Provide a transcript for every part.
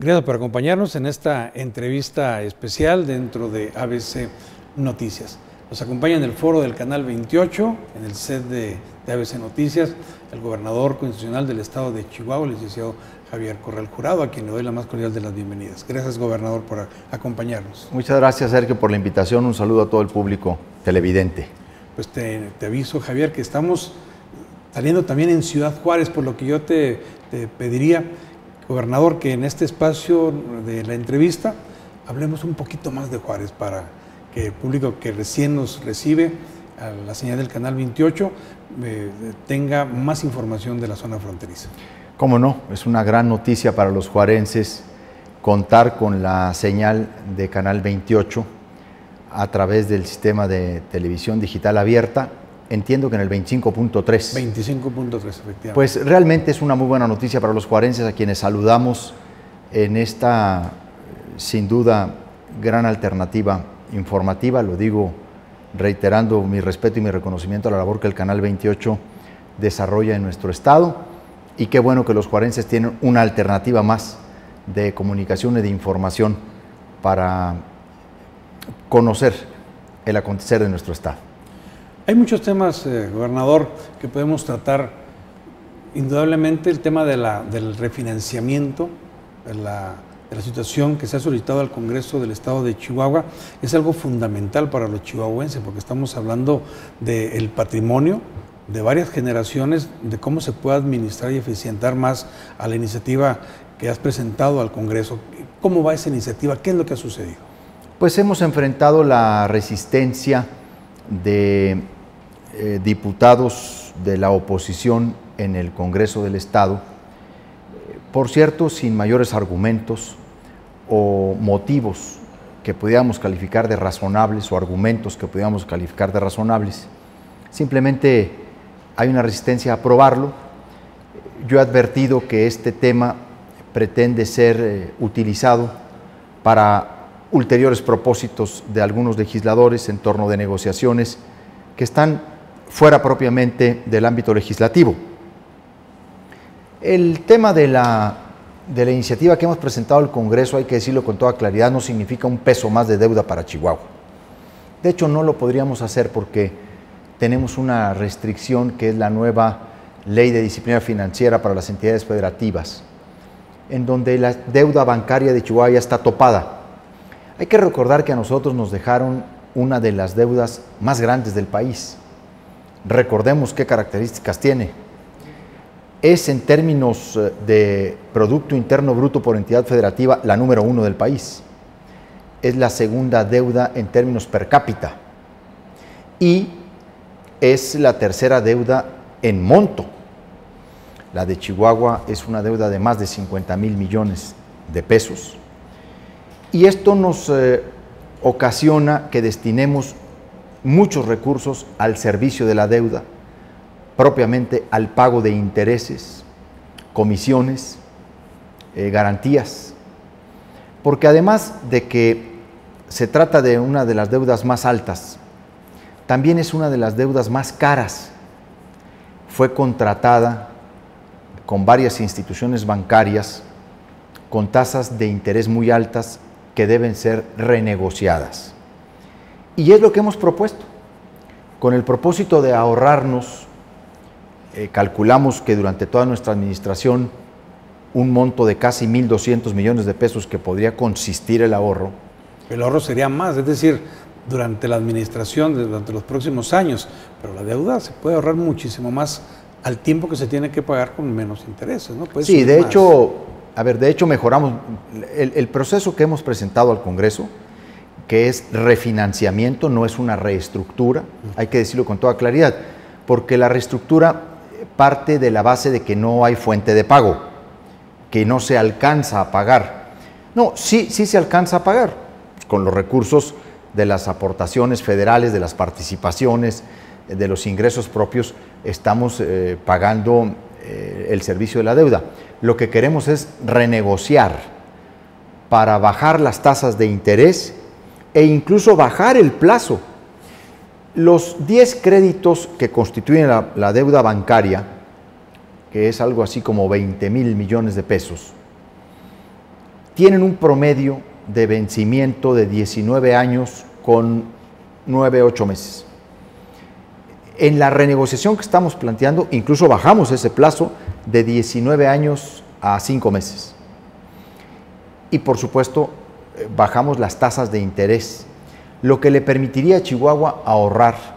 Gracias por acompañarnos en esta entrevista especial dentro de ABC Noticias. Nos acompaña en el foro del Canal 28, en el set de ABC Noticias, el gobernador constitucional del estado de Chihuahua, el licenciado Javier Corral Jurado, a quien le doy la más cordial de las bienvenidas. Gracias, gobernador, por acompañarnos. Muchas gracias, Sergio, por la invitación. Un saludo a todo el público televidente. Pues te aviso, Javier, que estamos saliendo también en Ciudad Juárez, por lo que yo te pediría, gobernador, que en este espacio de la entrevista hablemos un poquito más de Juárez para que el público que recién nos recibe a la señal del Canal 28 tenga más información de la zona fronteriza. Cómo no, es una gran noticia para los juarenses contar con la señal de Canal 28 a través del sistema de televisión digital abierta. Entiendo que en el 25.3. 25.3, efectivamente. Pues realmente es una muy buena noticia para los juarenses, a quienes saludamos en esta, sin duda, gran alternativa informativa. Lo digo reiterando mi respeto y mi reconocimiento a la labor que el Canal 28 desarrolla en nuestro estado, y qué bueno que los juarenses tienen una alternativa más de comunicación y de información para conocer el acontecer de nuestro estado. Hay muchos temas, gobernador, que podemos tratar. Indudablemente el tema del refinanciamiento, de la situación que se ha solicitado al Congreso del Estado de Chihuahua, es algo fundamental para los chihuahuenses, porque estamos hablando del patrimonio de varias generaciones, de cómo se puede administrar y eficientar más a la iniciativa que has presentado al Congreso. ¿Cómo va esa iniciativa? ¿Qué es lo que ha sucedido? Pues hemos enfrentado la resistencia de diputados de la oposición en el Congreso del Estado, por cierto, sin mayores argumentos o motivos que pudiéramos calificar de razonables o argumentos que pudiéramos calificar de razonables. Simplemente hay una resistencia a aprobarlo. Yo he advertido que este tema pretende ser utilizado para ulteriores propósitos de algunos legisladores en torno de negociaciones que están fuera propiamente del ámbito legislativo. El tema de la iniciativa que hemos presentado al Congreso, hay que decirlo con toda claridad, no significa un peso más de deuda para Chihuahua. De hecho, no lo podríamos hacer porque tenemos una restricción que es la nueva Ley de Disciplina Financiera para las entidades federativas, en donde la deuda bancaria de Chihuahua ya está topada. Hay que recordar que a nosotros nos dejaron una de las deudas más grandes del país. Recordemos qué características tiene. Es, en términos de Producto Interno Bruto por entidad federativa, la número 1 del país. Es la segunda deuda en términos per cápita. Y es la tercera deuda en monto. La de Chihuahua es una deuda de más de 50,000 millones de pesos. Y esto nos ocasiona que destinemos muchos recursos al servicio de la deuda, propiamente al pago de intereses, comisiones, garantías. Porque además de que se trata de una de las deudas más altas, también es una de las deudas más caras. Fue contratada con varias instituciones bancarias con tasas de interés muy altas que deben ser renegociadas. Y es lo que hemos propuesto, con el propósito de ahorrarnos, calculamos que durante toda nuestra administración un monto de casi 1,200 millones de pesos que podría consistir el ahorro. El ahorro sería más, es decir, durante la administración, durante los próximos años, pero la deuda se puede ahorrar muchísimo más al tiempo que se tiene que pagar con menos intereses, ¿no? Puede sí, de más. hecho mejoramos el proceso que hemos presentado al Congreso, que es refinanciamiento, no es una reestructura, hay que decirlo con toda claridad, porque la reestructura parte de la base de que no hay fuente de pago, que no se alcanza a pagar. No, sí se alcanza a pagar, con los recursos de las aportaciones federales, de las participaciones, de los ingresos propios, estamos pagando el servicio de la deuda. Lo que queremos es renegociar para bajar las tasas de interés e incluso bajar el plazo. Los 10 créditos que constituyen la deuda bancaria, que es algo así como 20,000 millones de pesos, tienen un promedio de vencimiento de 19 años con 9, 8 meses. En la renegociación que estamos planteando, incluso bajamos ese plazo de 19 años a 5 meses. Y por supuesto, bajamos las tasas de interés, lo que le permitiría a Chihuahua ahorrar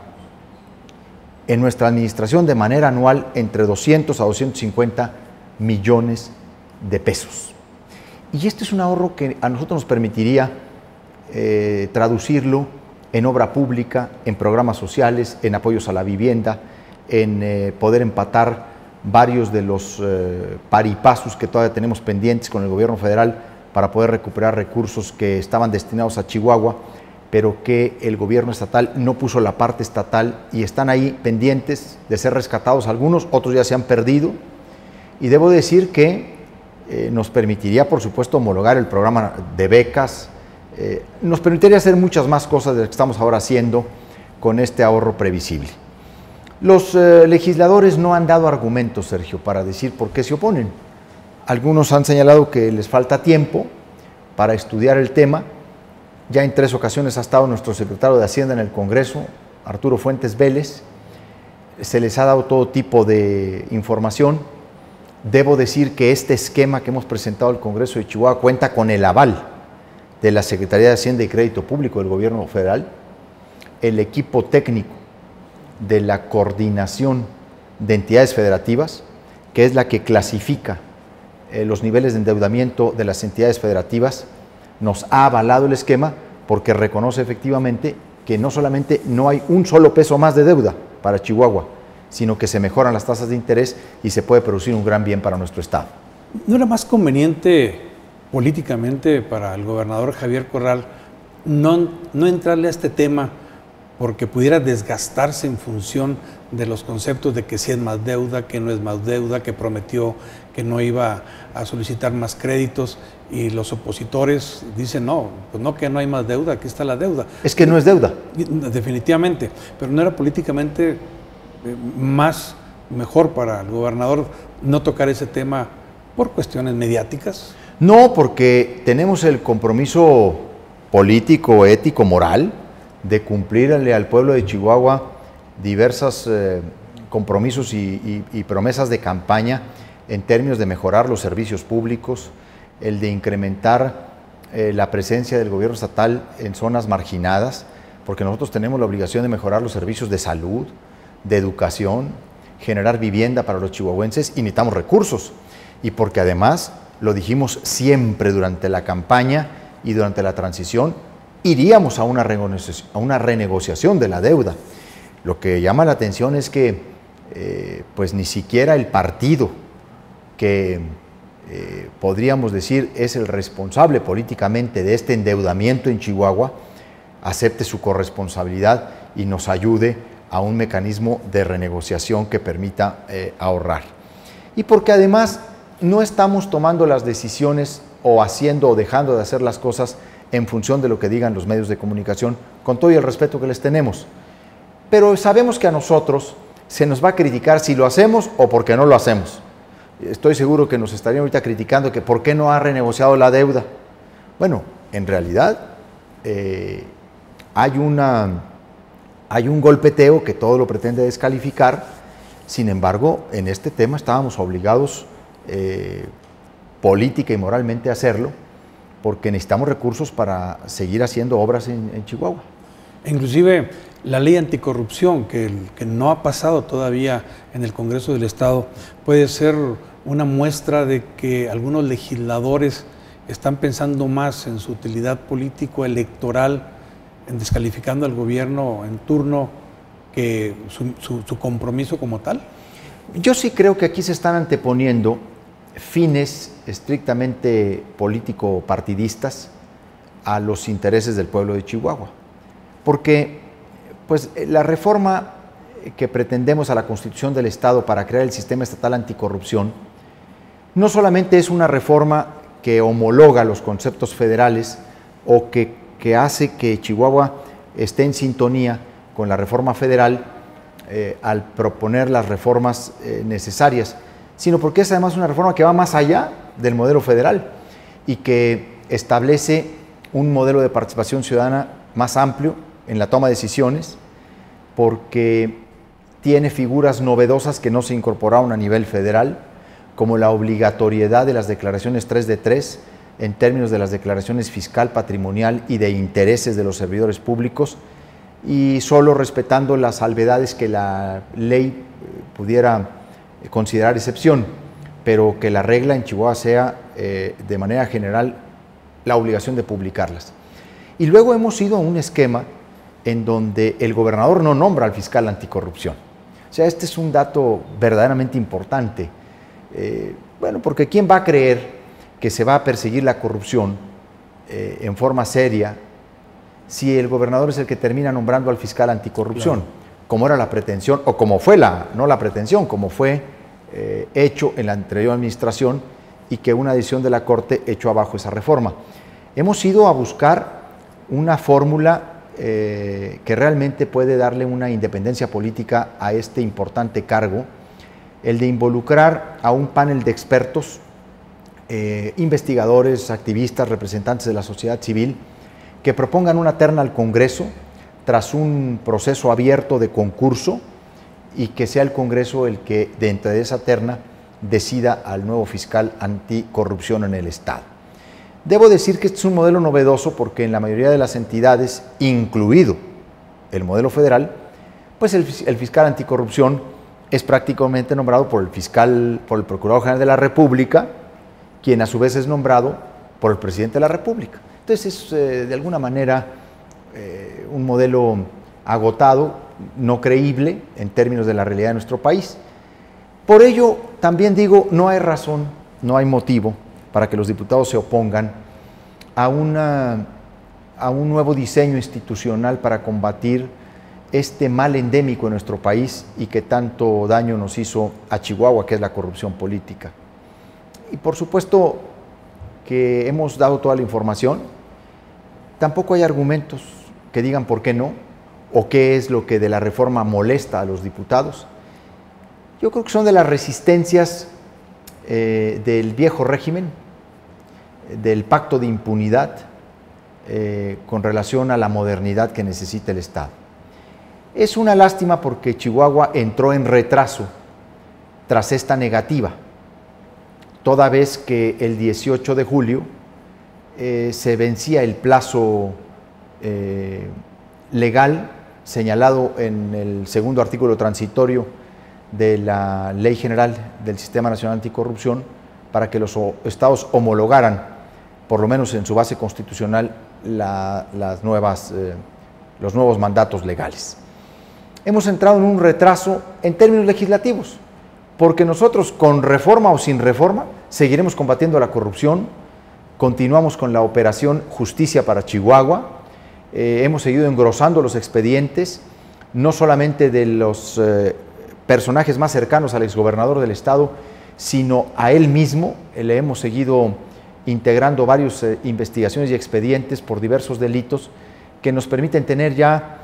en nuestra administración de manera anual entre 200 a 250 millones de pesos. Y este es un ahorro que a nosotros nos permitiría traducirlo en obra pública, en programas sociales, en apoyos a la vivienda, en poder empatar varios de los paripasos que todavía tenemos pendientes con el gobierno federal para poder recuperar recursos que estaban destinados a Chihuahua, pero que el gobierno estatal no puso la parte estatal y están ahí pendientes de ser rescatados algunos, otros ya se han perdido. Y debo decir que nos permitiría, por supuesto, homologar el programa de becas, nos permitiría hacer muchas más cosas de las que estamos ahora haciendo con este ahorro previsible. Los legisladores no han dado argumentos, Sergio, para decir por qué se oponen. Algunos han señalado que les falta tiempo para estudiar el tema. Ya en 3 ocasiones ha estado nuestro secretario de Hacienda en el Congreso, Arturo Fuentes Vélez. Se les ha dado todo tipo de información. Debo decir que este esquema que hemos presentado al Congreso de Chihuahua cuenta con el aval de la Secretaría de Hacienda y Crédito Público del Gobierno Federal, el equipo técnico de la Coordinación de Entidades Federativas, que es la que clasifica los niveles de endeudamiento de las entidades federativas, nos ha avalado el esquema porque reconoce efectivamente que no solamente no hay un solo peso más de deuda para Chihuahua, sino que se mejoran las tasas de interés y se puede producir un gran bien para nuestro Estado. ¿No era más conveniente políticamente para el gobernador Javier Corral no entrarle a este tema porque pudiera desgastarse en función de los conceptos de que sí es más deuda, que no es más deuda, que prometió que no iba a solicitar más créditos y los opositores dicen no, pues no, que no hay más deuda, aquí está la deuda? Es que no es deuda. Definitivamente, pero no era políticamente mejor para el gobernador no tocar ese tema por cuestiones mediáticas. No, porque tenemos el compromiso político, ético, moral de cumplirle al pueblo de Chihuahua diversos compromisos y promesas de campaña en términos de mejorar los servicios públicos, el de incrementar la presencia del gobierno estatal en zonas marginadas, porque nosotros tenemos la obligación de mejorar los servicios de salud, de educación, generar vivienda para los chihuahuenses y necesitamos recursos. Y porque además, lo dijimos siempre durante la campaña y durante la transición, iríamos a una renegociación de la deuda. Lo que llama la atención es que pues ni siquiera el partido que podríamos decir es el responsable políticamente de este endeudamiento en Chihuahua acepte su corresponsabilidad y nos ayude a un mecanismo de renegociación que permita ahorrar. Y porque además no estamos tomando las decisiones o haciendo o dejando de hacer las cosas en función de lo que digan los medios de comunicación, con todo el respeto que les tenemos. Pero sabemos que a nosotros se nos va a criticar si lo hacemos o porque no lo hacemos. Estoy seguro que nos estarían ahorita criticando que por qué no ha renegociado la deuda. Bueno, en realidad hay un golpeteo que todo lo pretende descalificar. Sin embargo, en este tema estábamos obligados política y moralmente a hacerlo, porque necesitamos recursos para seguir haciendo obras en Chihuahua. Inclusive la ley anticorrupción, que no ha pasado todavía en el Congreso del Estado, puede ser una muestra de que algunos legisladores están pensando más en su utilidad político-electoral, en descalificando al gobierno en turno, que su compromiso como tal. Yo sí creo que aquí se están anteponiendo fines estrictamente político-partidistas a los intereses del pueblo de Chihuahua. Porque pues, la reforma que pretendemos a la Constitución del Estado para crear el sistema estatal anticorrupción no solamente es una reforma que homologa los conceptos federales o que hace que Chihuahua esté en sintonía con la reforma federal al proponer las reformas necesarias, sino porque es además una reforma que va más allá del modelo federal y que establece un modelo de participación ciudadana más amplio en la toma de decisiones, porque tiene figuras novedosas que no se incorporaron a nivel federal, como la obligatoriedad de las declaraciones 3 de 3 en términos de las declaraciones fiscal, patrimonial y de intereses de los servidores públicos, y solo respetando las salvedades que la ley pudiera considerar excepción, pero que la regla en Chihuahua sea de manera general la obligación de publicarlas. Y luego hemos ido a un esquema en donde el gobernador no nombra al fiscal anticorrupción. O sea, este es un dato verdaderamente importante. Bueno, porque ¿quién va a creer que se va a perseguir la corrupción en forma seria si el gobernador es el que termina nombrando al fiscal anticorrupción? Claro. Como era la pretensión, o como fue no la pretensión, como fue hecho en la anterior administración, y que una decisión de la Corte echó abajo esa reforma. Hemos ido a buscar una fórmula que realmente puede darle una independencia política a este importante cargo, el de involucrar a un panel de expertos, investigadores, activistas, representantes de la sociedad civil, que propongan una terna al Congreso tras un proceso abierto de concurso, y que sea el Congreso el que, dentro de esa terna, decida al nuevo fiscal anticorrupción en el Estado. Debo decir que este es un modelo novedoso porque en la mayoría de las entidades, incluido el modelo federal, pues el fiscal anticorrupción es prácticamente nombrado por el Procurador General de la República, quien a su vez es nombrado por el Presidente de la República. Entonces es de alguna manera un modelo agotado, no creíble en términos de la realidad de nuestro país. Por ello, también digo, no hay razón, no hay motivo para que los diputados se opongan a un nuevo diseño institucional para combatir este mal endémico en nuestro país y que tanto daño nos hizo a Chihuahua, que es la corrupción política. Y por supuesto que hemos dado toda la información, tampoco hay argumentos que digan por qué no, o qué es lo que de la reforma molesta a los diputados. Yo creo que son de las resistencias del viejo régimen, del pacto de impunidad con relación a la modernidad que necesita el Estado. Es una lástima porque Chihuahua entró en retraso tras esta negativa, toda vez que el 18 de julio se vencía el plazo legal señalado en el segundo artículo transitorio de la Ley General del Sistema Nacional Anticorrupción para que los estados homologaran, por lo menos en su base constitucional, los nuevos mandatos legales. Hemos entrado en un retraso en términos legislativos, porque nosotros, con reforma o sin reforma, seguiremos combatiendo la corrupción, continuamos con la operación Justicia para Chihuahua, hemos seguido engrosando los expedientes, no solamente de los personajes más cercanos al exgobernador del Estado, sino a él mismo. Le hemos seguido integrando varias investigaciones y expedientes por diversos delitos que nos permiten tener ya,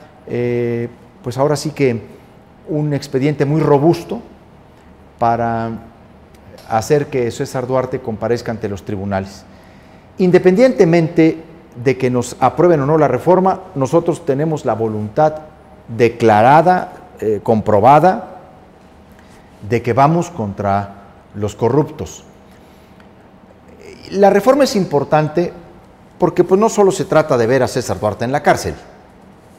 pues ahora sí que un expediente muy robusto para hacer que César Duarte comparezca ante los tribunales. Independientemente de que nos aprueben o no la reforma, nosotros tenemos la voluntad declarada, comprobada, de que vamos contra los corruptos. La reforma es importante porque pues, no solo se trata de ver a César Duarte en la cárcel.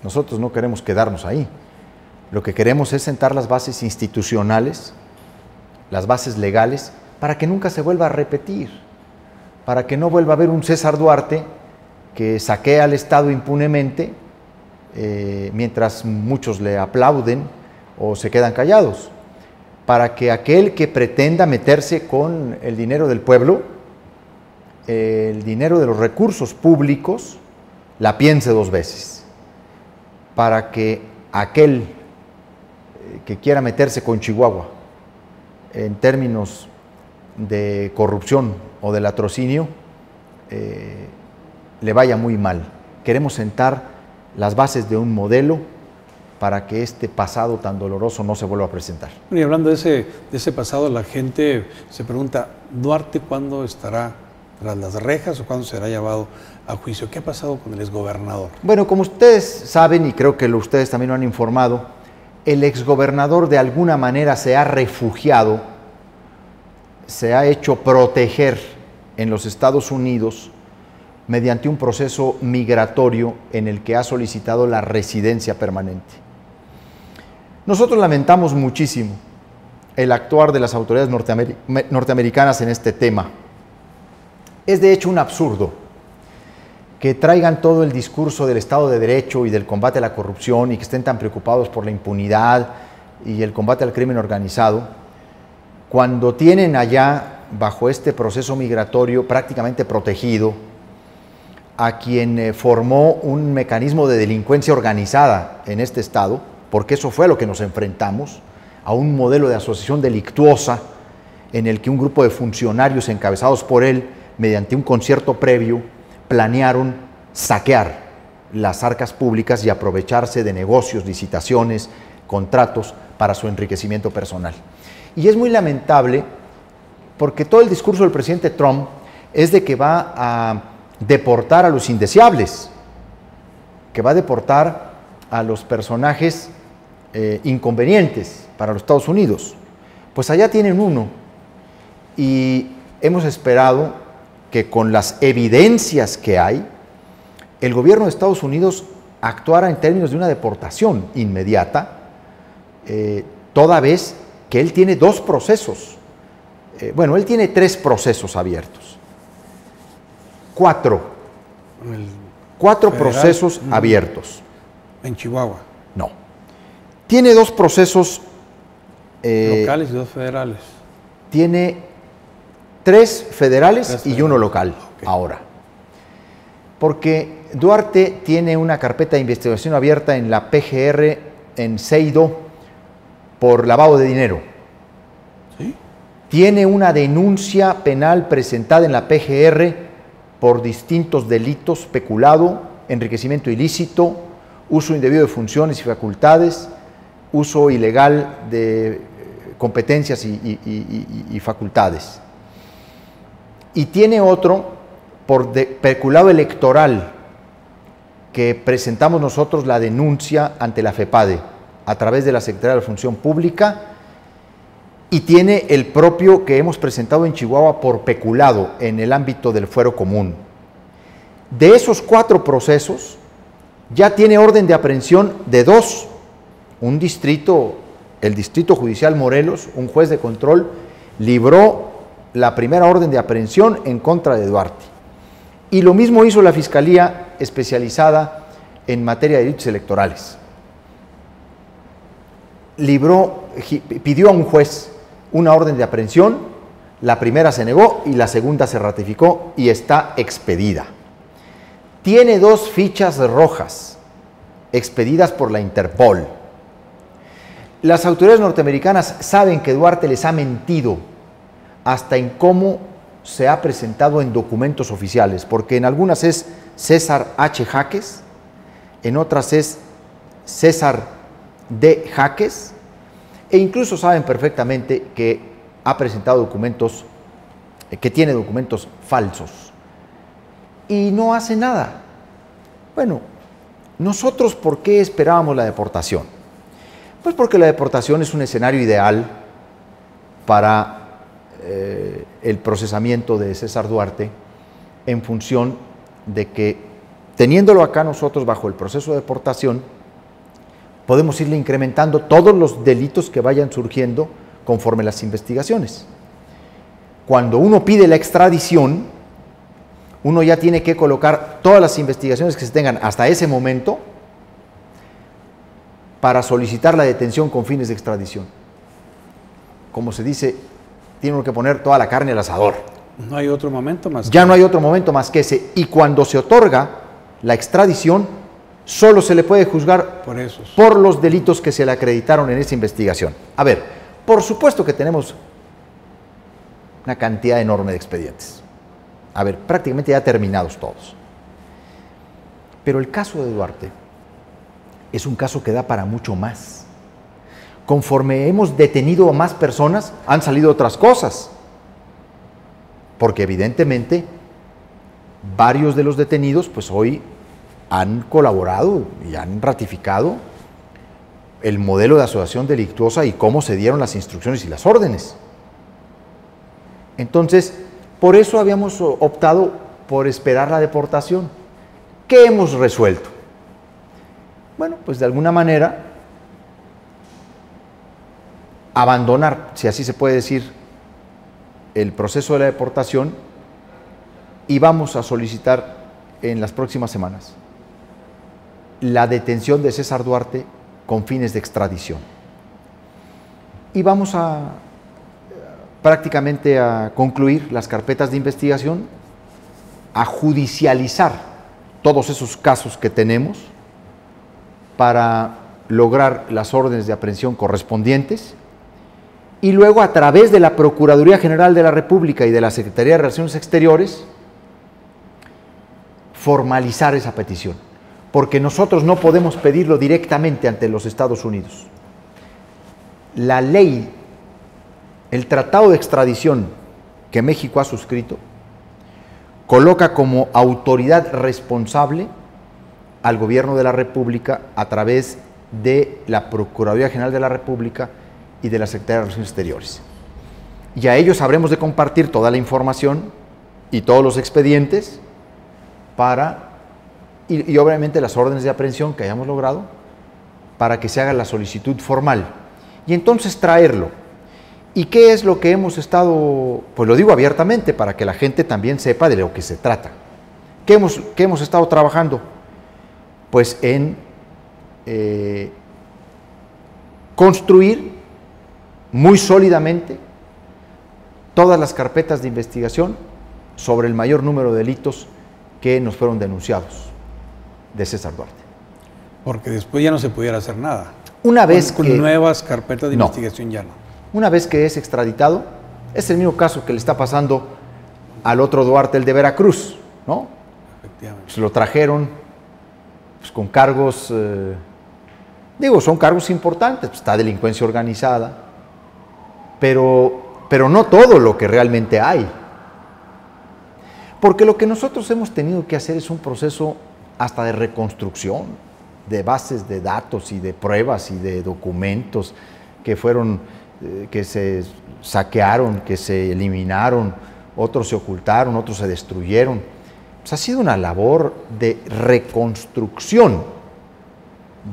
Nosotros no queremos quedarnos ahí. Lo que queremos es sentar las bases institucionales, las bases legales, para que nunca se vuelva a repetir, para que no vuelva a haber un César Duarte que saquea al Estado impunemente, mientras muchos le aplauden o se quedan callados, para que aquel que pretenda meterse con el dinero del pueblo, el dinero de los recursos públicos, la piense dos veces, para que aquel que quiera meterse con Chihuahua en términos de corrupción o de latrocinio, le vaya muy mal. Queremos sentar las bases de un modelo para que este pasado tan doloroso no se vuelva a presentar. Y hablando de ese pasado, la gente se pregunta, ¿Duarte cuándo estará tras las rejas o cuándo será llevado a juicio? ¿Qué ha pasado con el exgobernador? Bueno, como ustedes saben, y creo que ustedes también lo han informado, el exgobernador de alguna manera se ha refugiado, se ha hecho proteger en los Estados Unidos mediante un proceso migratorio en el que ha solicitado la residencia permanente. Nosotros lamentamos muchísimo el actuar de las autoridades norteamericanas en este tema. Es de hecho un absurdo que traigan todo el discurso del Estado de Derecho y del combate a la corrupción y que estén tan preocupados por la impunidad y el combate al crimen organizado, cuando tienen allá, bajo este proceso migratorio prácticamente protegido, a quien formó un mecanismo de delincuencia organizada en este Estado, porque eso fue a lo que nos enfrentamos, a un modelo de asociación delictuosa en el que un grupo de funcionarios encabezados por él, mediante un concierto previo, planearon saquear las arcas públicas y aprovecharse de negocios, licitaciones, contratos para su enriquecimiento personal. Y es muy lamentable porque todo el discurso del presidente Trump es de que va a deportar a los indeseables, que va a deportar a los personajes inconvenientes para los Estados Unidos. Pues allá tienen uno y hemos esperado que con las evidencias que hay, el gobierno de Estados Unidos actuara en términos de una deportación inmediata, toda vez que él tiene dos procesos. Bueno, él tiene tres procesos abiertos. Cuatro procesos abiertos. En Chihuahua. No. Tiene dos procesos locales y dos federales. Tiene tres federales y uno local, okay. Ahora. Porque Duarte tiene una carpeta de investigación abierta en la PGR en Seido por lavado de dinero. ¿Sí? Tiene una denuncia penal presentada en la PGR por distintos delitos: peculado, enriquecimiento ilícito, uso indebido de funciones y facultades, uso ilegal de competencias y facultades. Y tiene otro por peculado electoral, que presentamos nosotros la denuncia ante la FEPADE a través de la Secretaría de la Función Pública, y tiene el propio que hemos presentado en Chihuahua por peculado en el ámbito del fuero común. De esos cuatro procesos, ya tiene orden de aprehensión de dos. Un distrito, el Distrito Judicial Morelos, un juez de control, libró la primera orden de aprehensión en contra de Duarte. Y lo mismo hizo la Fiscalía especializada en materia de delitos electorales. Pidió a un juez una orden de aprehensión, la primera se negó y la segunda se ratificó y está expedida. Tiene dos fichas rojas expedidas por la Interpol. Las autoridades norteamericanas saben que Duarte les ha mentido hasta en cómo se ha presentado en documentos oficiales, porque en algunas es César H. Jaques, en otras es César D. Jaques, e incluso saben perfectamente que ha presentado documentos, que tiene documentos falsos, y no hace nada. Bueno, nosotros, ¿por qué esperábamos la deportación? Pues porque la deportación es un escenario ideal para el procesamiento de César Duarte, en función de que, teniéndolo acá nosotros bajo el proceso de deportación, podemos irle incrementando todos los delitos que vayan surgiendo conforme las investigaciones. Cuando uno pide la extradición, uno ya tiene que colocar todas las investigaciones que se tengan hasta ese momento para solicitar la detención con fines de extradición. Como se dice, tiene uno que poner toda la carne al asador. No hay otro momento más. Ya no hay otro momento más que ese. Y cuando se otorga la extradición, solo se le puede juzgar por los delitos que se le acreditaron en esa investigación. A ver, por supuesto que tenemos una cantidad enorme de expedientes. A ver, prácticamente ya terminados todos. Pero el caso de Duarte es un caso que da para mucho más. Conforme hemos detenido a más personas, han salido otras cosas. Porque evidentemente varios de los detenidos pues hoy han colaborado y han ratificado el modelo de asociación delictuosa y cómo se dieron las instrucciones y las órdenes. Entonces, por eso habíamos optado por esperar la deportación. ¿Qué hemos resuelto? Bueno, pues de alguna manera abandonar, si así se puede decir, el proceso de la deportación, y vamos a solicitar en las próximas semanas la detención de César Duarte con fines de extradición. Y vamos a prácticamente a concluir las carpetas de investigación, a judicializar todos esos casos que tenemos para lograr las órdenes de aprehensión correspondientes, y luego a través de la Procuraduría General de la República y de la Secretaría de Relaciones Exteriores formalizar esa petición, porque nosotros no podemos pedirlo directamente ante los Estados Unidos. La ley, el tratado de extradición que México ha suscrito, coloca como autoridad responsable al Gobierno de la República a través de la Procuraduría General de la República y de la Secretaría de Relaciones Exteriores. Y a ellos habremos de compartir toda la información y todos los expedientes para, y obviamente las órdenes de aprehensión que hayamos logrado, para que se haga la solicitud formal. Y entonces traerlo. ¿Y qué es lo que hemos estado? Pues lo digo abiertamente para que la gente también sepa de lo que se trata. ¿Qué hemos estado trabajando? Pues en construir muy sólidamente todas las carpetas de investigación sobre el mayor número de delitos que nos fueron denunciados de César Duarte. Porque después ya no se pudiera hacer nada. Una vez con nuevas carpetas de investigación ya no. Una vez que es extraditado, es el mismo caso que le está pasando al otro Duarte, el de Veracruz, ¿no? Efectivamente. Pues lo trajeron pues, con cargos, son cargos importantes, pues, está delincuencia organizada, pero no todo lo que realmente hay. Porque lo que nosotros hemos tenido que hacer es un proceso hasta de reconstrucción de bases de datos y de pruebas y de documentos que fueron, que se saquearon, que se eliminaron, otros se ocultaron, otros se destruyeron. Pues ha sido una labor de reconstrucción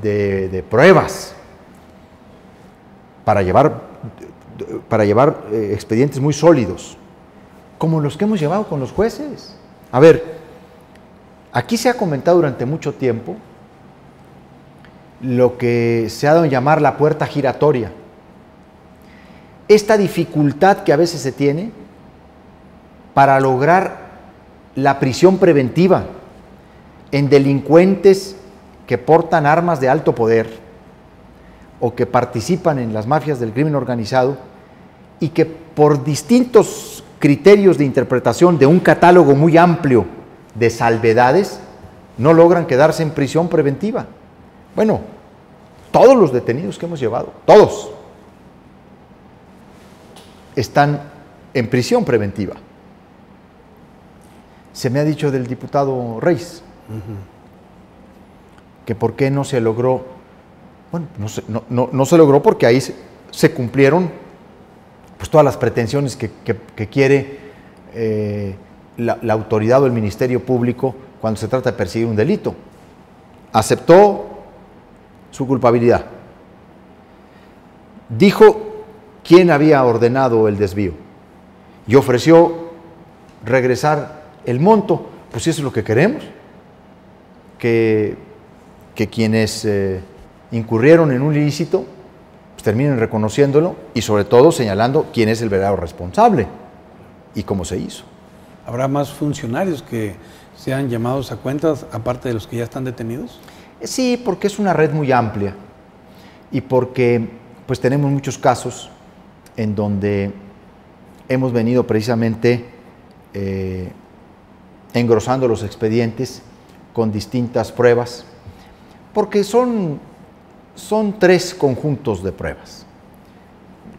de pruebas para llevar expedientes muy sólidos, como los que hemos llevado con los jueces. A ver, aquí se ha comentado durante mucho tiempo lo que se ha dado a llamar la puerta giratoria. Esta dificultad que a veces se tiene para lograr la prisión preventiva en delincuentes que portan armas de alto poder o que participan en las mafias del crimen organizado y que por distintos criterios de interpretación de un catálogo muy amplio de salvedades no logran quedarse en prisión preventiva. Bueno, todos los detenidos que hemos llevado, todos, están en prisión preventiva. Se me ha dicho del diputado Reyes que por qué no se logró. Bueno, no se logró porque ahí se cumplieron pues, todas las pretensiones que quiere la autoridad o el Ministerio Público cuando se trata de perseguir un delito. Aceptó su culpabilidad. Dijo quién había ordenado el desvío y ofreció regresar el monto. Pues eso es lo que queremos, que quienes incurrieron en un ilícito pues terminen reconociéndolo y sobre todo señalando quién es el verdadero responsable y cómo se hizo. ¿Habrá más funcionarios que sean llamados a cuentas aparte de los que ya están detenidos? Sí, porque es una red muy amplia y porque pues tenemos muchos casos en donde hemos venido precisamente engrosando los expedientes con distintas pruebas, porque son 3 conjuntos de pruebas,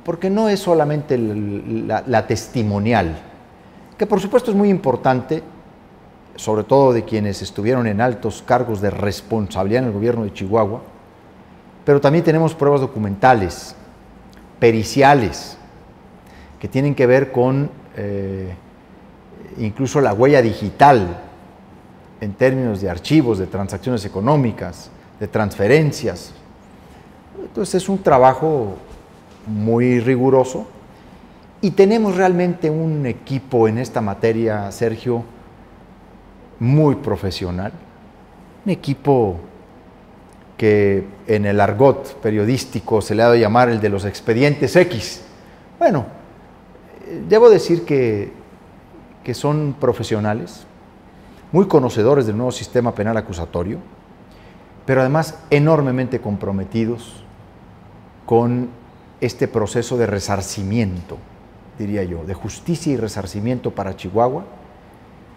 porque no es solamente la testimonial, que por supuesto es muy importante sobre todo de quienes estuvieron en altos cargos de responsabilidad en el gobierno de Chihuahua, pero también tenemos pruebas documentales, periciales, que tienen que ver con incluso la huella digital en términos de archivos, de transacciones económicas, de transferencias. Entonces es un trabajo muy riguroso y tenemos realmente un equipo en esta materia, Sergio, muy profesional, un equipo que en el argot periodístico se le ha dado a llamar el de los expedientes X. Bueno, debo decir que son profesionales, muy conocedores del nuevo sistema penal acusatorio, pero además enormemente comprometidos con este proceso de resarcimiento, diría yo, de justicia y resarcimiento para Chihuahua,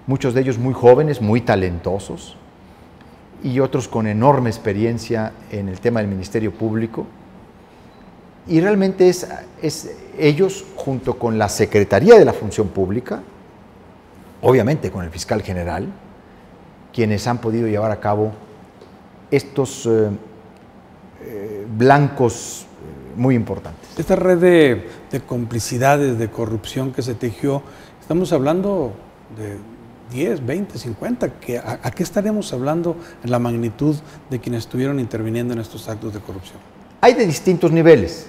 muchos de ellos muy jóvenes, muy talentosos, y otros con enorme experiencia en el tema del Ministerio Público. Y realmente es ellos, junto con la Secretaría de la Función Pública, obviamente con el fiscal general, quienes han podido llevar a cabo estos blancos muy importantes. Esta red de complicidades, de corrupción que se tejió, estamos hablando de 10, 20, 50, ¿a qué estaremos hablando en la magnitud de quienes estuvieron interviniendo en estos actos de corrupción? Hay de distintos niveles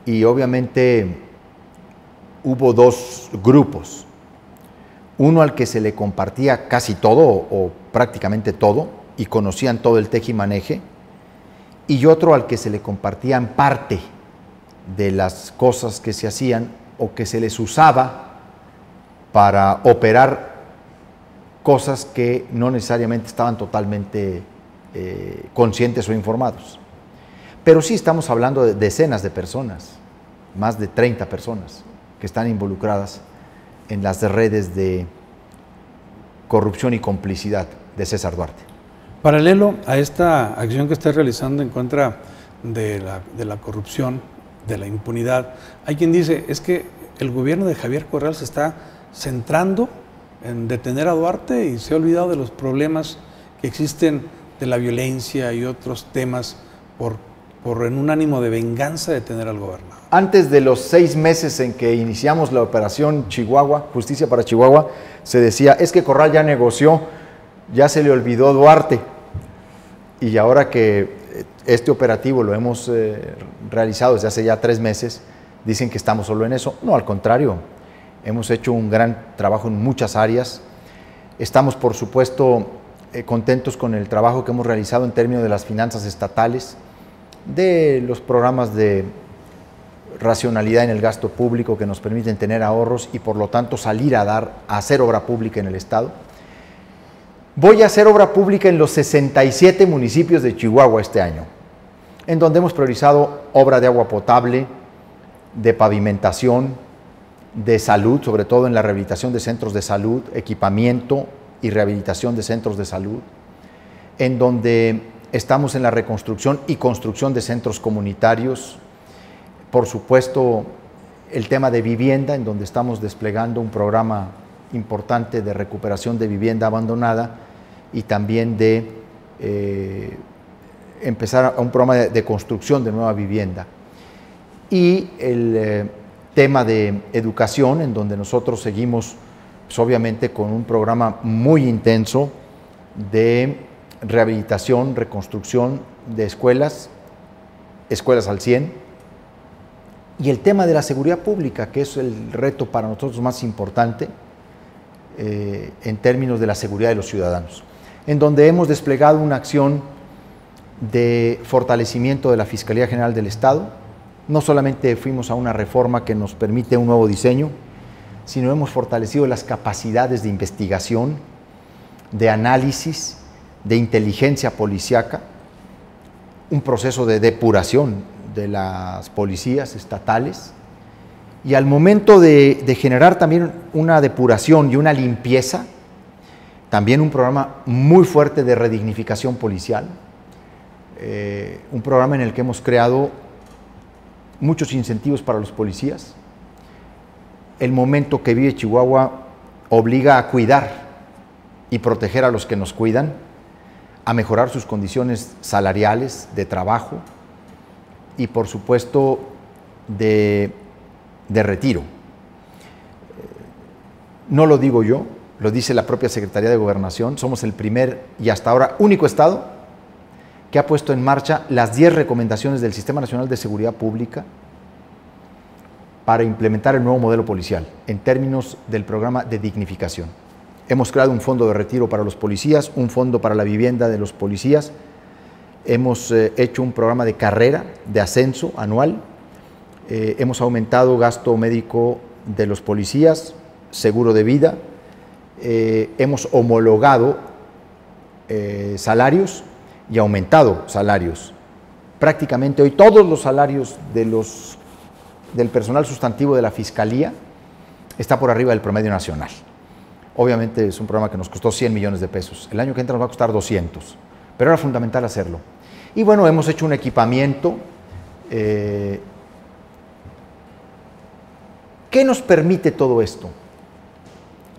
y obviamente hubo dos grupos. Uno al que se le compartía casi todo o prácticamente todo y conocían todo el tejimaneje, y otro al que se le compartían parte de las cosas que se hacían o que se les usaba para operar cosas que no necesariamente estaban totalmente conscientes o informados. Pero sí estamos hablando de decenas de personas, más de 30 personas que están involucradas en las redes de corrupción y complicidad de César Duarte. Paralelo a esta acción que está realizando en contra de la corrupción, de la impunidad, hay quien dice, es que el gobierno de Javier Corral se está centrando en detener a Duarte y se ha olvidado de los problemas que existen de la violencia y otros temas en un ánimo de venganza de detener al gobernador. Antes de los 6 meses en que iniciamos la operación Chihuahua, Justicia para Chihuahua, se decía, es que Corral ya negoció, ya se le olvidó Duarte. Y ahora que este operativo lo hemos realizado desde hace ya 3 meses, dicen que estamos solo en eso. No, al contrario, hemos hecho un gran trabajo en muchas áreas. Estamos, por supuesto, contentos con el trabajo que hemos realizado en términos de las finanzas estatales, de los programas de racionalidad en el gasto público que nos permiten tener ahorros y por lo tanto salir a hacer obra pública en el Estado. Voy a hacer obra pública en los 67 municipios de Chihuahua este año, en donde hemos priorizado obra de agua potable, de pavimentación, de salud, sobre todo en la rehabilitación de centros de salud, equipamiento y rehabilitación de centros de salud, en donde estamos en la reconstrucción y construcción de centros comunitarios. Por supuesto, el tema de vivienda, en donde estamos desplegando un programa importante de recuperación de vivienda abandonada y también de empezar a un programa de construcción de nueva vivienda. Y el tema de educación, en donde nosotros seguimos, pues, obviamente, con un programa muy intenso de rehabilitación, reconstrucción de escuelas al 100%, y el tema de la seguridad pública, que es el reto para nosotros más importante en términos de la seguridad de los ciudadanos, en donde hemos desplegado una acción de fortalecimiento de la Fiscalía General del Estado. No solamente fuimos a una reforma que nos permite un nuevo diseño, sino hemos fortalecido las capacidades de investigación, de análisis, de inteligencia policíaca, un proceso de depuración de las policías estatales, y al momento de generar también una depuración y una limpieza, también un programa muy fuerte de redignificación policial, un programa en el que hemos creado muchos incentivos para los policías. El momento que vive Chihuahua obliga a cuidar y proteger a los que nos cuidan, a mejorar sus condiciones salariales, de trabajo y, por supuesto, de retiro. No lo digo yo, lo dice la propia Secretaría de Gobernación. Somos el primer y hasta ahora único estado que ha puesto en marcha las 10 recomendaciones del Sistema Nacional de Seguridad Pública para implementar el nuevo modelo policial en términos del programa de dignificación. Hemos creado un fondo de retiro para los policías, un fondo para la vivienda de los policías, hemos hecho un programa de carrera, de ascenso anual, hemos aumentado gasto médico de los policías, seguro de vida, hemos homologado salarios y aumentado salarios. Prácticamente hoy todos los salarios del personal sustantivo de la Fiscalía está por arriba del promedio nacional. Obviamente es un programa que nos costó 100 millones de pesos. El año que entra nos va a costar 200, pero era fundamental hacerlo. Y bueno, hemos hecho un equipamiento. ¿Qué nos permite todo esto?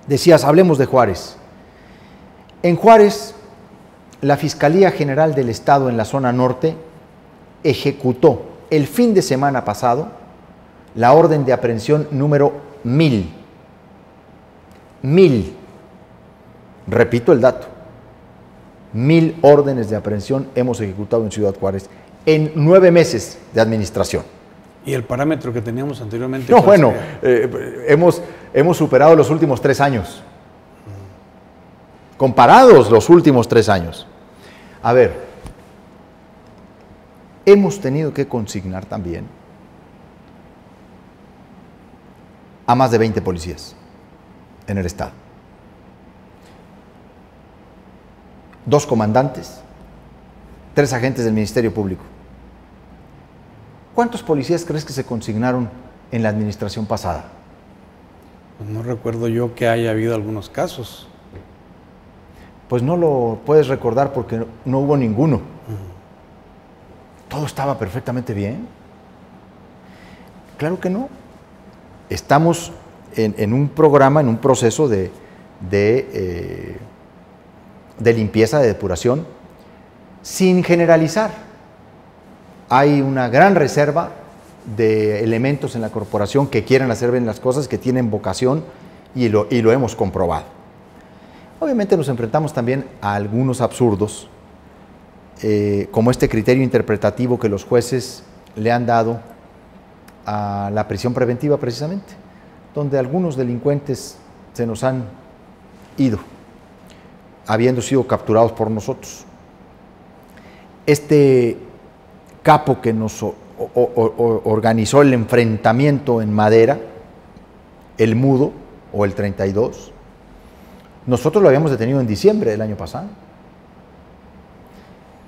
Decías, hablemos de Juárez. En Juárez, la Fiscalía General del Estado en la zona norte ejecutó el fin de semana pasado la orden de aprehensión número 1000. 1000. Repito el dato. 1000 órdenes de aprehensión hemos ejecutado en Ciudad Juárez en 9 meses de administración. ¿Y el parámetro que teníamos anteriormente? No, bueno, hemos superado los últimos 3 años. Comparados los últimos 3 años. A ver, hemos tenido que consignar también a más de 20 policías en el estado. 2 comandantes, 3 agentes del Ministerio Público. ¿Cuántos policías crees que se consignaron en la administración pasada? Pues no recuerdo yo que haya habido algunos casos. Pues no lo puedes recordar porque no hubo ninguno. Todo estaba perfectamente bien. Claro que no. Estamos en un programa, en un proceso de limpieza, de depuración, sin generalizar. Hay una gran reserva de elementos en la corporación que quieren hacer bien las cosas, que tienen vocación y lo hemos comprobado. Obviamente nos enfrentamos también a algunos absurdos, como este criterio interpretativo que los jueces le han dado a la prisión preventiva precisamente, donde algunos delincuentes se nos han ido, habiendo sido capturados por nosotros. Este capo que nos organizó el enfrentamiento en Madera, el Mudo o el 32, nosotros lo habíamos detenido en diciembre del año pasado.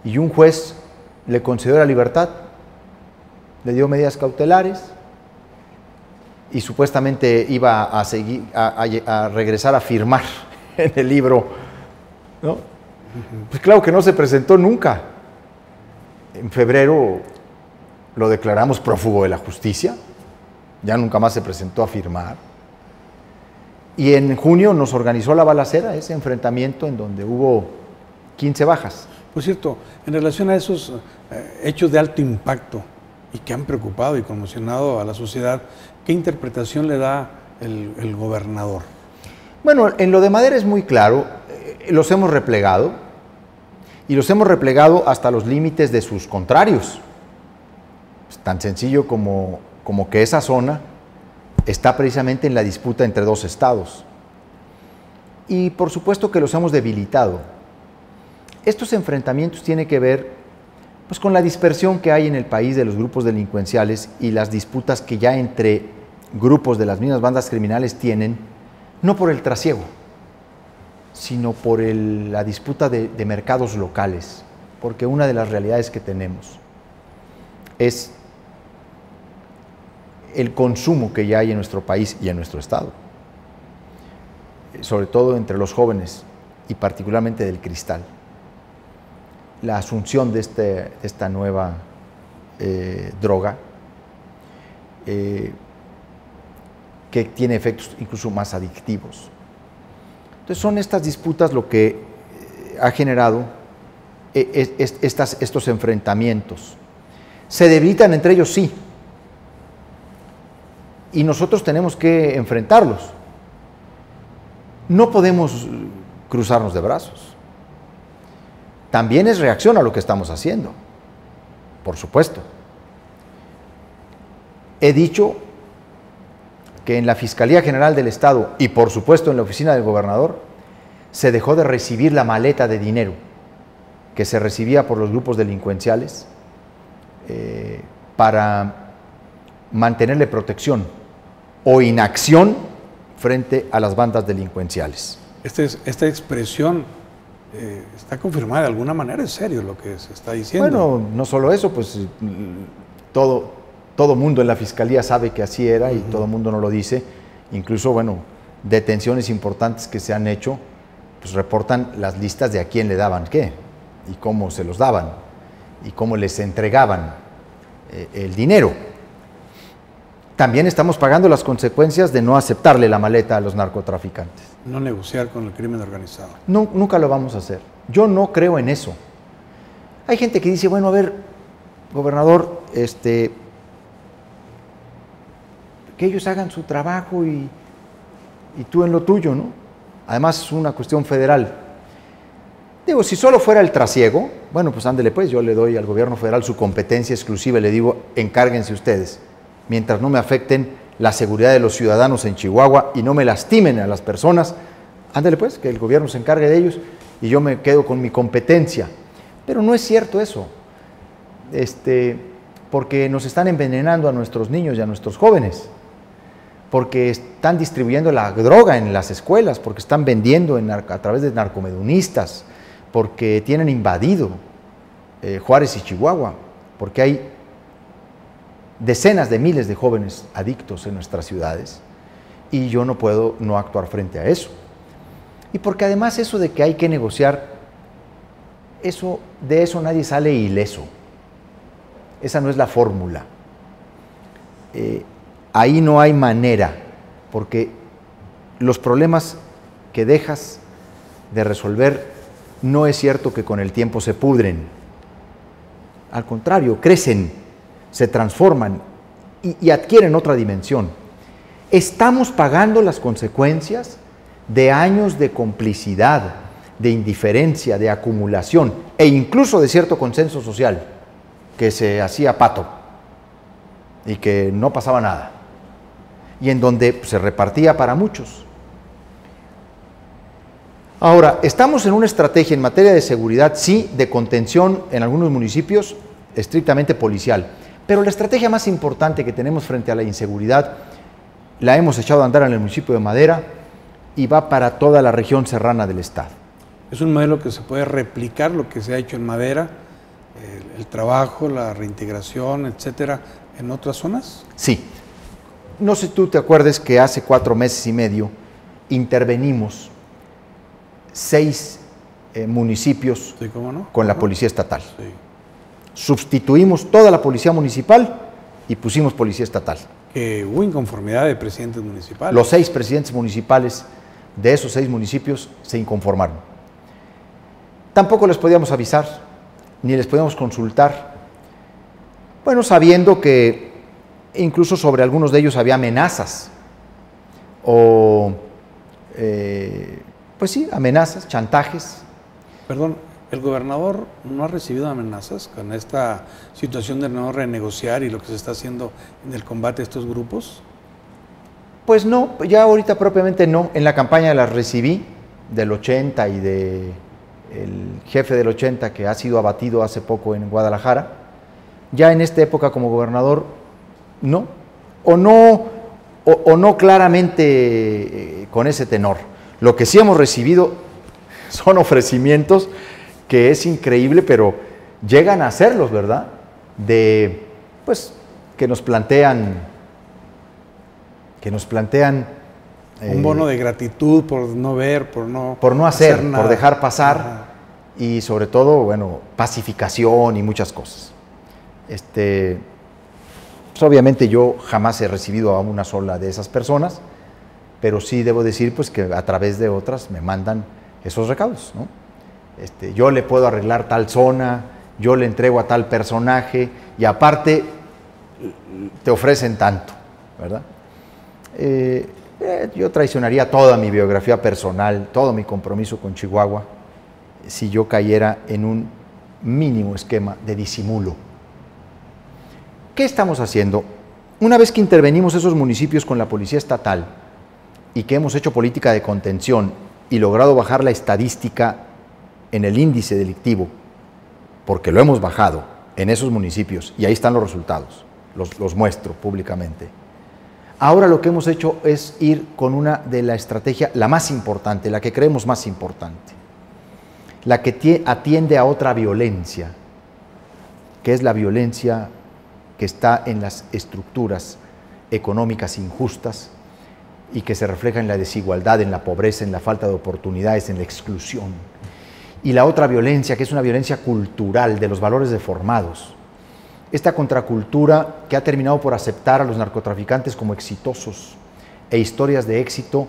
Y un juez le concedió la libertad, le dio medidas cautelares y supuestamente iba a regresar a firmar en el libro, ¿no? Pues claro que no se presentó nunca. En febrero lo declaramos prófugo de la justicia, ya nunca más se presentó a firmar. Y en junio nos organizó la balacera, ese enfrentamiento en donde hubo 15 bajas. Por cierto, en relación a esos hechos de alto impacto y que han preocupado y conmocionado a la sociedad, ¿qué interpretación le da el gobernador? Bueno, en lo de Madera es muy claro, los hemos replegado y los hemos replegado hasta los límites de sus contrarios. Es tan sencillo como que esa zona está precisamente en la disputa entre 2 estados. Y por supuesto que los hemos debilitado. Estos enfrentamientos tienen que ver pues, con la dispersión que hay en el país de los grupos delincuenciales y las disputas que ya entre grupos de las mismas bandas criminales tienen, no por el trasiego, sino por la disputa de mercados locales, porque una de las realidades que tenemos es el consumo que ya hay en nuestro país y en nuestro estado, sobre todo entre los jóvenes y particularmente del cristal. La asunción de esta nueva droga que tiene efectos incluso más adictivos. Entonces son estas disputas lo que ha generado estos enfrentamientos. ¿Se debilitan entre ellos? Sí. Y nosotros tenemos que enfrentarlos. No podemos cruzarnos de brazos. También es reacción a lo que estamos haciendo, por supuesto. He dicho que en la Fiscalía General del Estado y por supuesto en la oficina del gobernador se dejó de recibir la maleta de dinero que se recibía por los grupos delincuenciales para mantenerle protección o inacción frente a las bandas delincuenciales. Esta expresión está confirmada de alguna manera, es serio lo que se está diciendo. Bueno, no solo eso, pues todo mundo en la Fiscalía sabe que así era y todo mundo no lo dice. Incluso, bueno, detenciones importantes que se han hecho, pues reportan las listas de a quién le daban qué y cómo se los daban y cómo les entregaban el dinero. También estamos pagando las consecuencias de no aceptarle la maleta a los narcotraficantes. No negociar con el crimen organizado. No, nunca lo vamos a hacer. Yo no creo en eso. Hay gente que dice, bueno, a ver, gobernador, que ellos hagan su trabajo y tú en lo tuyo, ¿no? Además es una cuestión federal. Digo, si solo fuera el trasiego, bueno, pues ándele pues, yo le doy al gobierno federal su competencia exclusiva y le digo, encárguense ustedes, mientras no me afecten la seguridad de los ciudadanos en Chihuahua y no me lastimen a las personas, ándele pues, que el gobierno se encargue de ellos y yo me quedo con mi competencia. Pero no es cierto eso, porque nos están envenenando a nuestros niños y a nuestros jóvenes, porque están distribuyendo la droga en las escuelas, porque están vendiendo a través de narcomenudistas, porque tienen invadido Juárez y Chihuahua, porque hay decenas de miles de jóvenes adictos en nuestras ciudades y yo no puedo no actuar frente a eso. Y porque además eso de que hay que negociar, de eso nadie sale ileso. Esa no es la fórmula. Ahí no hay manera, porque los problemas que dejas de resolver no es cierto que con el tiempo se pudren. Al contrario, crecen, se transforman y adquieren otra dimensión. Estamos pagando las consecuencias de años de complicidad, de indiferencia, de acumulación e incluso de cierto consenso social que se hacía pato y que no pasaba nada y en donde se repartía para muchos. Ahora, estamos en una estrategia en materia de seguridad, sí, de contención en algunos municipios, estrictamente policial, pero la estrategia más importante que tenemos frente a la inseguridad la hemos echado a andar en el municipio de Madera y va para toda la región serrana del estado. ¿Es un modelo que se puede replicar lo que se ha hecho en Madera, el trabajo, la reintegración, etcétera, en otras zonas? Sí. No sé si tú te acuerdes que hace 4 meses y medio intervenimos 6 municipios sí, ¿cómo no? con la policía estatal. Sí. Sustituimos toda la policía municipal y pusimos policía estatal. Que hubo inconformidad de presidentes municipales. Los 6 presidentes municipales de esos 6 municipios se inconformaron. Tampoco les podíamos avisar, ni les podíamos consultar. Bueno, sabiendo que incluso sobre algunos de ellos había amenazas o, pues sí, amenazas, chantajes. Perdón, ¿el gobernador no ha recibido amenazas con esta situación de no renegociar y lo que se está haciendo en el combate a estos grupos? Pues no, ya ahorita propiamente no. En la campaña las recibí del 80 y del jefe del 80 que ha sido abatido hace poco en Guadalajara. Ya en esta época como gobernador, no. O no claramente con ese tenor. Lo que sí hemos recibido son ofrecimientos que es increíble, pero llegan a hacerlos, ¿verdad? Pues, que nos plantean un bono de gratitud por no ver, por no hacer nada. Por dejar pasar. Ajá. Y sobre todo, bueno, pacificación y muchas cosas. Pues obviamente yo jamás he recibido a una sola de esas personas, pero sí debo decir pues, que a través de otras me mandan esos recados, ¿no? Yo le puedo arreglar tal zona, yo le entrego a tal personaje y aparte te ofrecen tanto, ¿verdad? Yo traicionaría toda mi biografía personal, todo mi compromiso con Chihuahua, si yo cayera en un mínimo esquema de disimulo. ¿Qué estamos haciendo? Una vez que intervenimos esos municipios con la policía estatal y que hemos hecho política de contención y logrado bajar la estadística en el índice delictivo, porque lo hemos bajado en esos municipios y ahí están los resultados, los muestro públicamente. Ahora lo que hemos hecho es ir con una de la estrategia, la más importante, la que creemos más importante, la que atiende a otra violencia, que es la violencia que está en las estructuras económicas injustas y que se refleja en la desigualdad, en la pobreza, en la falta de oportunidades, en la exclusión. Y la otra violencia, que es una violencia cultural de los valores deformados. Esta contracultura que ha terminado por aceptar a los narcotraficantes como exitosos e historias de éxito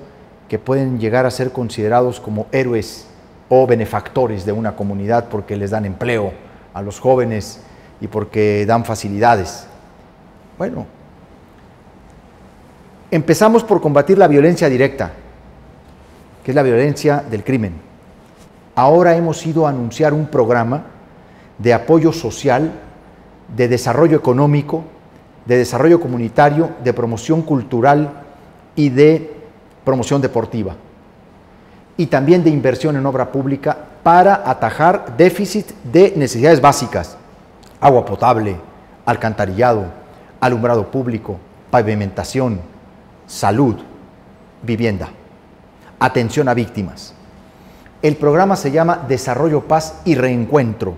que pueden llegar a ser considerados como héroes o benefactores de una comunidad porque les dan empleo a los jóvenes y porque dan facilidades. Bueno, empezamos por combatir la violencia directa, que es la violencia del crimen. Ahora hemos ido a anunciar un programa de apoyo social, de desarrollo económico, de desarrollo comunitario, de promoción cultural y de promoción deportiva. Y también de inversión en obra pública para atajar déficit de necesidades básicas: agua potable, alcantarillado, alumbrado público, pavimentación, salud, vivienda, atención a víctimas. El programa se llama Desarrollo, Paz y Reencuentro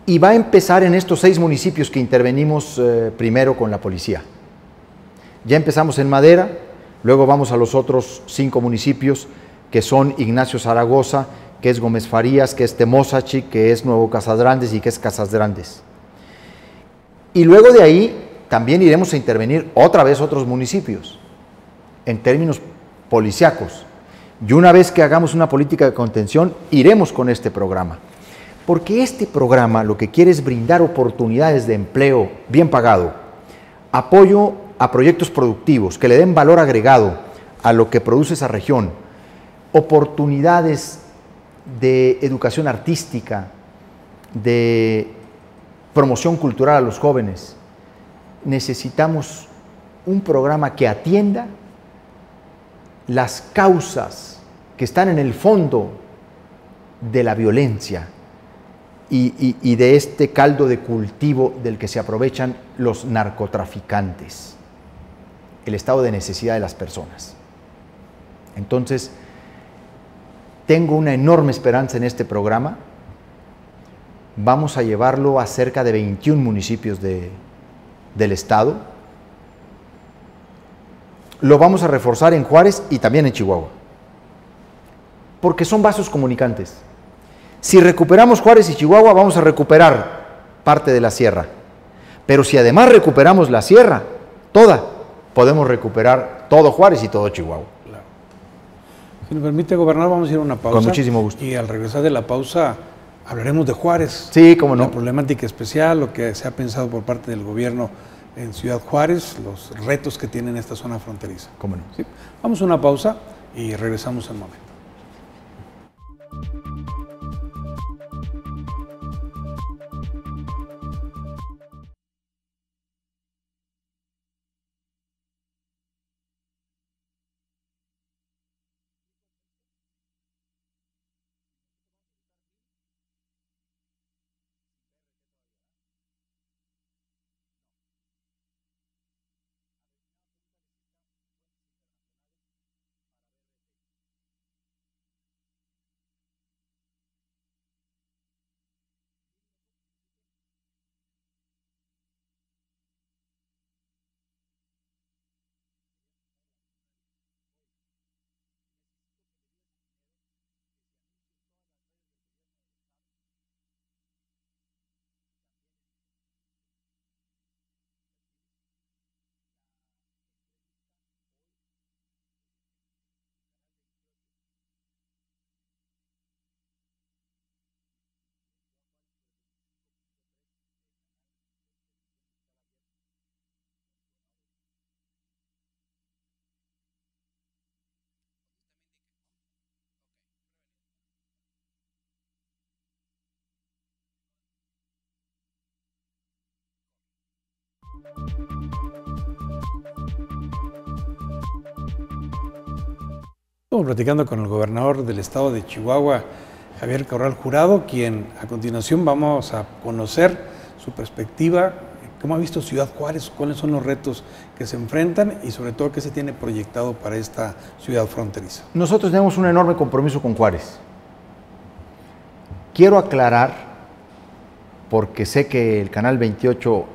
y va a empezar en estos 6 municipios que intervenimos primero con la policía. Ya empezamos en Madera, luego vamos a los otros 5 municipios que son Ignacio Zaragoza, que es Gómez Farías, que es Temozachi, que es Nuevo Casas Grandes y que es Casas Grandes. Y luego de ahí también iremos a intervenir otra vez otros municipios en términos policíacos. Y una vez que hagamos una política de contención, iremos con este programa. Porque este programa lo que quiere es brindar oportunidades de empleo bien pagado, apoyo a proyectos productivos que le den valor agregado a lo que produce esa región, oportunidades de educación artística, de promoción cultural a los jóvenes. Necesitamos un programa que atienda las causas que están en el fondo de la violencia y de este caldo de cultivo del que se aprovechan los narcotraficantes, el estado de necesidad de las personas. Entonces, tengo una enorme esperanza en este programa. Vamos a llevarlo a cerca de 21 municipios del estado. Lo vamos a reforzar en Juárez y también en Chihuahua, porque son vasos comunicantes. Si recuperamos Juárez y Chihuahua, vamos a recuperar parte de la sierra, pero si además recuperamos la sierra toda, podemos recuperar todo Juárez y todo Chihuahua. Claro. Si nos permite, gobernador, vamos a ir a una pausa. Con muchísimo gusto. Y al regresar de la pausa hablaremos de Juárez. Sí, cómo no. La problemática especial, lo que se ha pensado por parte del gobierno en Ciudad Juárez, los retos que tiene esta zona fronteriza. Cómo no. ¿Sí? Vamos a una pausa y regresamos en un momento. Estamos platicando con el gobernador del estado de Chihuahua, Javier Corral Jurado, quien a continuación vamos a conocer su perspectiva, cómo ha visto Ciudad Juárez, cuáles son los retos que se enfrentan y sobre todo qué se tiene proyectado para esta ciudad fronteriza. Nosotros tenemos un enorme compromiso con Juárez. Quiero aclarar, porque sé que el Canal 28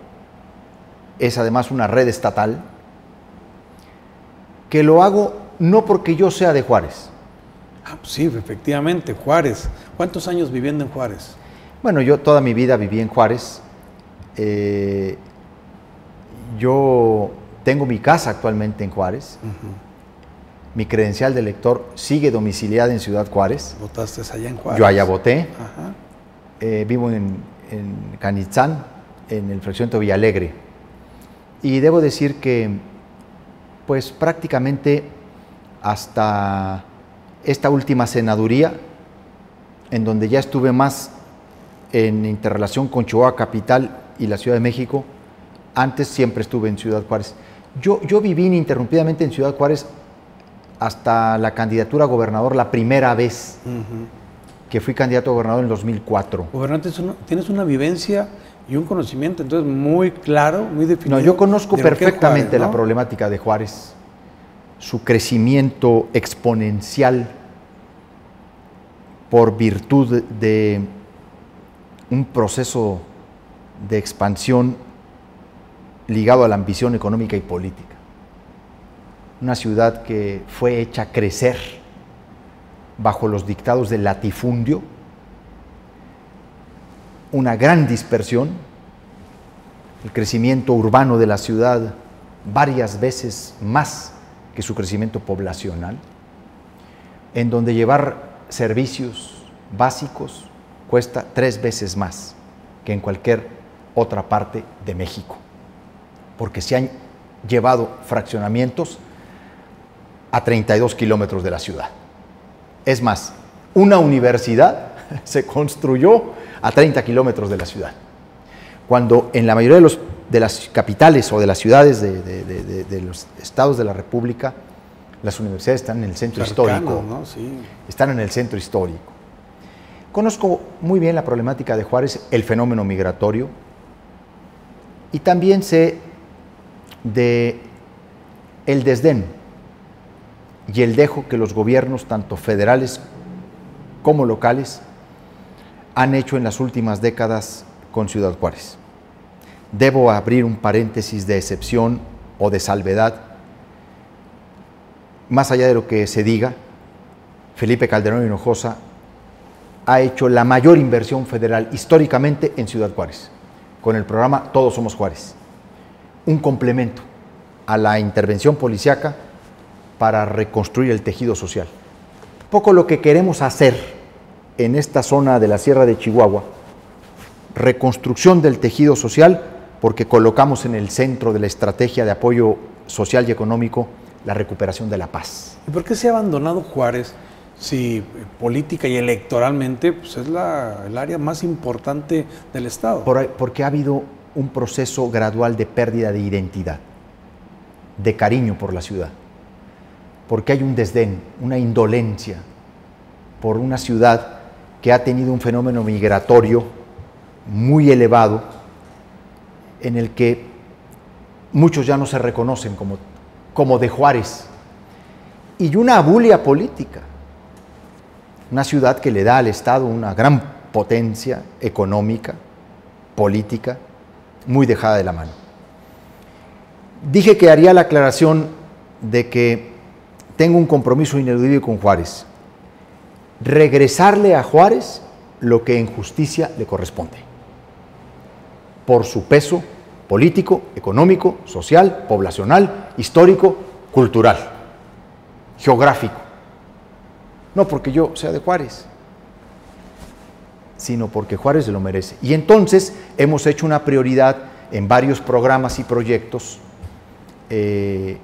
es además una red estatal, que lo hago no porque yo sea de Juárez. Ah, pues sí, efectivamente, Juárez. ¿Cuántos años viviendo en Juárez? Bueno, yo toda mi vida viví en Juárez. Yo tengo mi casa actualmente en Juárez. Mi credencial de elector sigue domiciliada en Ciudad Juárez. ¿Votaste allá en Juárez? Yo allá voté. Ajá. Vivo en Canitzán, en el fraccionamiento Villalegre. Y debo decir que, pues prácticamente hasta esta última senaduría, en donde ya estuve más en interrelación con Chihuahua Capital y la Ciudad de México, antes siempre estuve en Ciudad Juárez. Yo viví ininterrumpidamente en Ciudad Juárez hasta la candidatura a gobernador la primera vez que fui candidato a gobernador en 2004. Gobernante, tienes una vivencia y un conocimiento entonces muy claro, muy definido. No, yo conozco perfectamente Juárez, ¿no? la problemática de Juárez, su crecimiento exponencial por virtud de un proceso de expansión ligado a la ambición económica y política. Una ciudad que fue hecha crecer bajo los dictados del latifundio, una gran dispersión, el crecimiento urbano de la ciudad varias veces más que su crecimiento poblacional, en donde llevar servicios básicos cuesta 3 veces más que en cualquier otra parte de México, porque se han llevado fraccionamientos a 32 kilómetros de la ciudad. Es más, una universidad se construyó a 30 kilómetros de la ciudad, cuando en la mayoría de las capitales o de las ciudades de los estados de la República, las universidades están en el centro histórico, ¿no? Sí. Están en el centro histórico. Conozco muy bien la problemática de Juárez, el fenómeno migratorio, y también sé de el desdén y el dejo que los gobiernos, tanto federales como locales, han hecho en las últimas décadas con Ciudad Juárez. Debo abrir un paréntesis de excepción o de salvedad. Más allá de lo que se diga, Felipe Calderón Hinojosa ha hecho la mayor inversión federal históricamente en Ciudad Juárez, con el programa Todos Somos Juárez, un complemento a la intervención policíaca para reconstruir el tejido social. Poco lo que queremos hacer en esta zona de la Sierra de Chihuahua, reconstrucción del tejido social, porque colocamos en el centro de la estrategia de apoyo social y económico la recuperación de la paz. ¿Y por qué se ha abandonado Juárez si política y electoralmente pues es el área más importante del estado? Porque ha habido un proceso gradual de pérdida de identidad, de cariño por la ciudad, porque hay un desdén, una indolencia por una ciudad que ha tenido un fenómeno migratorio muy elevado, en el que muchos ya no se reconocen como de Juárez, y una abulia política, una ciudad que le da al Estado una gran potencia económica, política, muy dejada de la mano. Dije que haría la aclaración de que tengo un compromiso ineludible con Juárez, regresarle a Juárez lo que en justicia le corresponde, por su peso político, económico, social, poblacional, histórico, cultural, geográfico. No porque yo sea de Juárez, sino porque Juárez se lo merece. Y entonces hemos hecho una prioridad en varios programas y proyectos de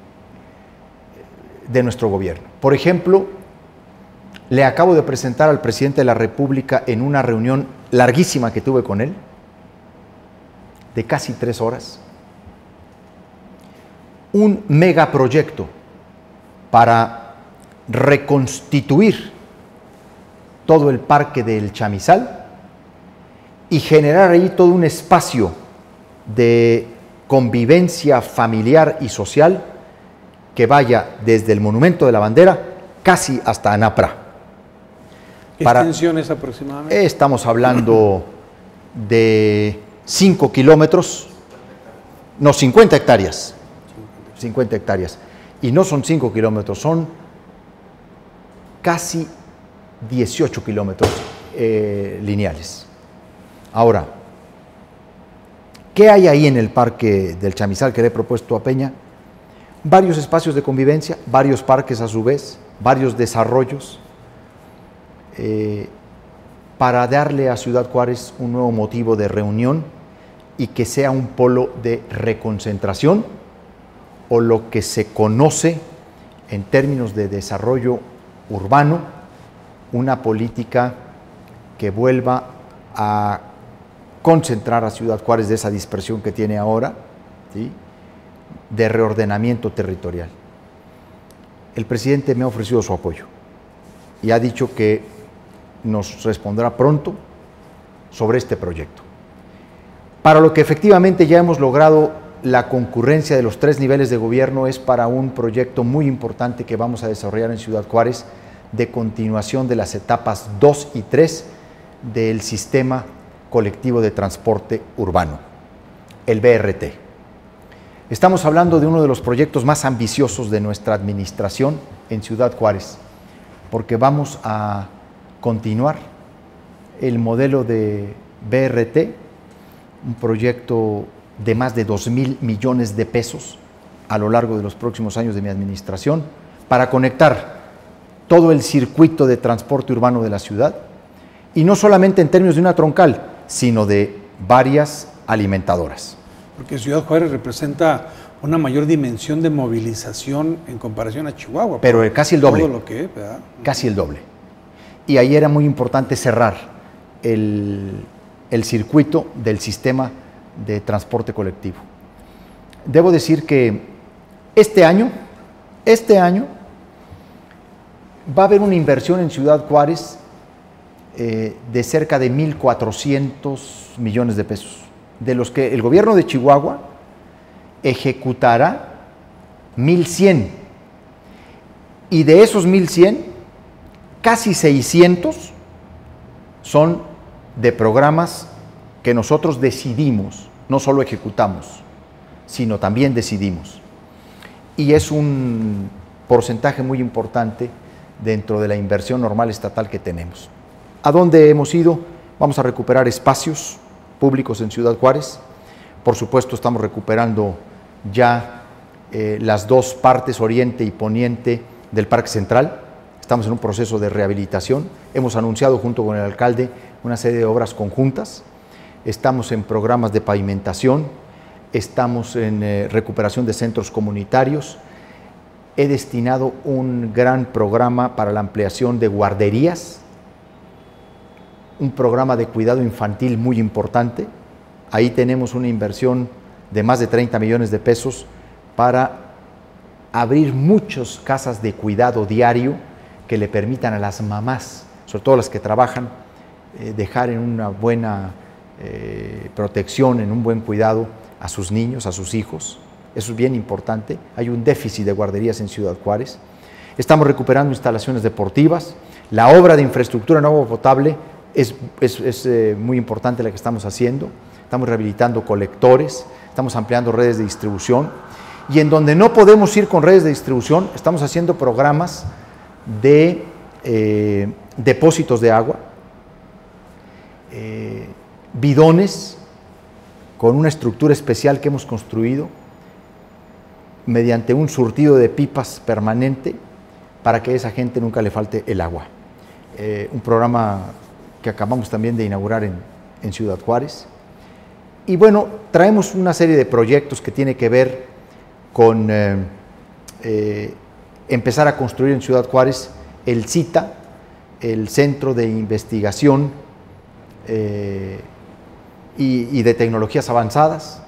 nuestro gobierno. Por ejemplo, le acabo de presentar al presidente de la República en una reunión larguísima que tuve con él, de casi 3 horas, un megaproyecto para reconstituir todo el parque del Chamizal y generar ahí todo un espacio de convivencia familiar y social que vaya desde el Monumento de la Bandera casi hasta Anapra. ¿Qué extensión es aproximadamente? Estamos hablando de 5 kilómetros, no, 50 hectáreas. 50 hectáreas. Y no son 5 kilómetros, son casi 18 kilómetros lineales. Ahora, ¿qué hay ahí en el parque del Chamizal que le he propuesto a Peña? Varios espacios de convivencia, varios parques a su vez, varios desarrollos, para darle a Ciudad Juárez un nuevo motivo de reunión y que sea un polo de reconcentración, o lo que se conoce en términos de desarrollo urbano, una política que vuelva a concentrar a Ciudad Juárez de esa dispersión que tiene ahora, ¿sí?, de reordenamiento territorial. El presidente me ha ofrecido su apoyo y ha dicho que nos respondrá pronto sobre este proyecto, para lo que efectivamente ya hemos logrado la concurrencia de los 3 niveles de gobierno. Es para un proyecto muy importante que vamos a desarrollar en Ciudad Juárez, de continuación de las etapas 2 y 3 del sistema colectivo de transporte urbano, el BRT. Estamos hablando de uno de los proyectos más ambiciosos de nuestra administración en Ciudad Juárez, porque vamos a continuar el modelo de BRT, un proyecto de más de 2,000 millones de pesos a lo largo de los próximos años de mi administración, para conectar todo el circuito de transporte urbano de la ciudad, y no solamente en términos de una troncal, sino de varias alimentadoras. Porque Ciudad Juárez representa una mayor dimensión de movilización en comparación a Chihuahua. Pero casi el doble. Todo lo que es, ¿verdad? Casi el doble. Y ahí era muy importante cerrar el circuito del sistema de transporte colectivo. Debo decir que este año va a haber una inversión en Ciudad Juárez de cerca de 1,400 millones de pesos, de los que el gobierno de Chihuahua ejecutará 1,100, y de esos 1,100, casi 600 son de programas que nosotros decidimos, no solo ejecutamos, sino también decidimos. Y es un porcentaje muy importante dentro de la inversión normal estatal que tenemos. ¿A dónde hemos ido? Vamos a recuperar espacios públicos en Ciudad Juárez. Por supuesto, estamos recuperando ya las 2 partes, oriente y poniente, del Parque Central. Estamos en un proceso de rehabilitación. Hemos anunciado junto con el alcalde una serie de obras conjuntas. Estamos en programas de pavimentación, estamos en recuperación de centros comunitarios. He destinado un gran programa para la ampliación de guarderías, un programa de cuidado infantil muy importante. Ahí tenemos una inversión de más de 30 millones de pesos para abrir muchas casas de cuidado diario que le permitan a las mamás, sobre todo las que trabajan, dejar en una buena protección, en un buen cuidado a sus niños, a sus hijos. Eso es bien importante. Hay un déficit de guarderías en Ciudad Juárez. Estamos recuperando instalaciones deportivas. La obra de infraestructura en agua potable es muy importante la que estamos haciendo. Estamos rehabilitando colectores, estamos ampliando redes de distribución, y en donde no podemos ir con redes de distribución, estamos haciendo programas de depósitos de agua, bidones con una estructura especial que hemos construido mediante un surtido de pipas permanente para que a esa gente nunca le falte el agua. Un programa que acabamos también de inaugurar en Ciudad Juárez. Y bueno, traemos una serie de proyectos que tiene que ver con empezar a construir en Ciudad Juárez el CITA, el Centro de Investigación y de Tecnologías Avanzadas.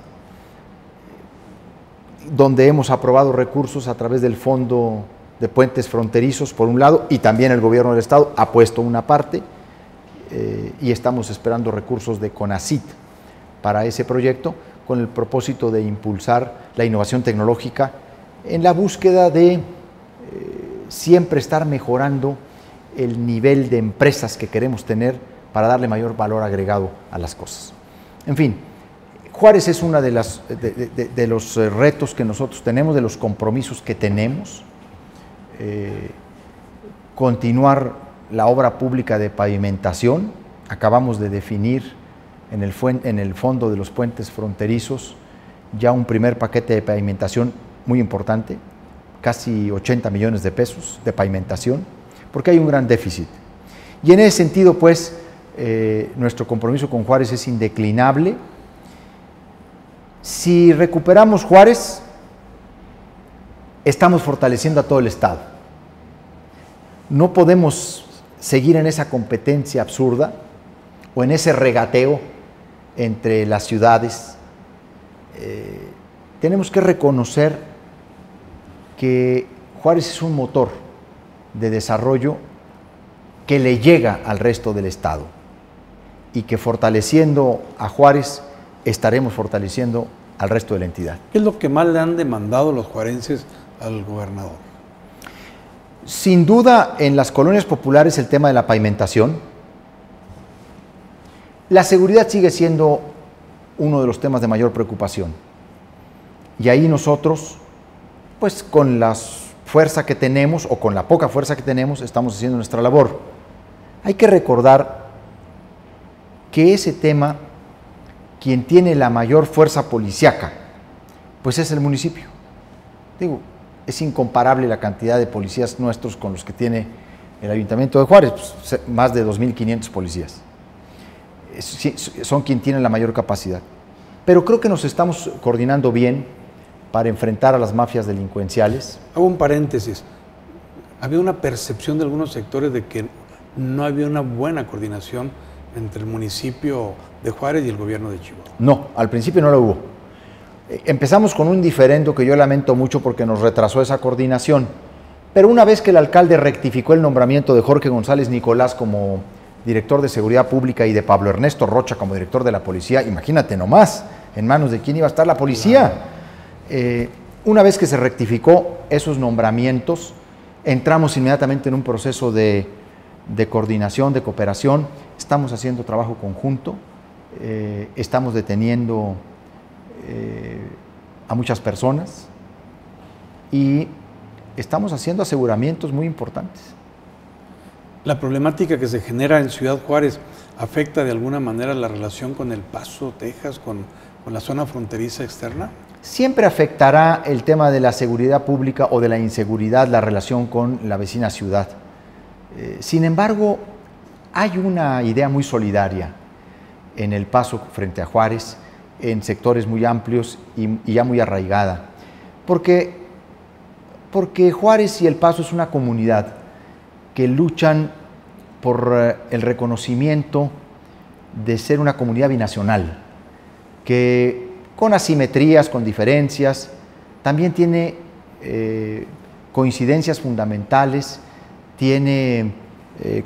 donde hemos aprobado recursos a través del Fondo de Puentes Fronterizos, por un lado, y también el Gobierno del Estado ha puesto una parte, y estamos esperando recursos de CONACYT para ese proyecto, con el propósito de impulsar la innovación tecnológica en la búsqueda de siempre estar mejorando el nivel de empresas que queremos tener para darle mayor valor agregado a las cosas. En fin, Juárez es uno de los retos que nosotros tenemos, de los compromisos que tenemos. Continuar la obra pública de pavimentación. Acabamos de definir en el fondo de los puentes fronterizos ya un primer paquete de pavimentación muy importante, casi 80 millones de pesos de pavimentación, porque hay un gran déficit. Y en ese sentido, pues, nuestro compromiso con Juárez es indeclinable. Si recuperamos Juárez, estamos fortaleciendo a todo el Estado. No podemos seguir en esa competencia absurda o en ese regateo entre las ciudades. Tenemos que reconocer que Juárez es un motor de desarrollo que le llega al resto del Estado y que fortaleciendo a Juárez estaremos fortaleciendo al resto de la entidad. ¿Qué es lo que más le han demandado los juarenses al gobernador? Sin duda, en las colonias populares el tema de la pavimentación. La seguridad sigue siendo uno de los temas de mayor preocupación. Y ahí nosotros, pues con la fuerza que tenemos o con la poca fuerza que tenemos, estamos haciendo nuestra labor. Hay que recordar que ese tema, quien tiene la mayor fuerza policíaca, pues es el municipio. Digo, es incomparable la cantidad de policías nuestros con los que tiene el Ayuntamiento de Juárez, pues, más de 2.500 policías. Son quien tiene la mayor capacidad. Pero creo que nos estamos coordinando bien para enfrentar a las mafias delincuenciales. Hago un paréntesis. Había una percepción de algunos sectores de que no había una buena coordinación entre el municipio de Juárez y el gobierno de Chihuahua. No, al principio no lo hubo. Empezamos con un diferendo que yo lamento mucho porque nos retrasó esa coordinación, pero una vez que el alcalde rectificó el nombramiento de Jorge González Nicolás como director de Seguridad Pública y de Pablo Ernesto Rocha como director de la Policía, imagínate nomás, en manos de quién iba a estar la policía. Una vez que se rectificó esos nombramientos, entramos inmediatamente en un proceso de coordinación, de cooperación, estamos haciendo trabajo conjunto, estamos deteniendo a muchas personas y estamos haciendo aseguramientos muy importantes. ¿La problemática que se genera en Ciudad Juárez afecta de alguna manera la relación con El Paso, Texas, con la zona fronteriza externa? Siempre afectará el tema de la seguridad pública o de la inseguridad la relación con la vecina ciudad. Sin embargo, hay una idea muy solidaria en El Paso frente a Juárez, en sectores muy amplios y ya muy arraigada, porque Juárez y El Paso es una comunidad que luchan por el reconocimiento de ser una comunidad binacional, que con asimetrías, con diferencias, también tiene coincidencias fundamentales, tiene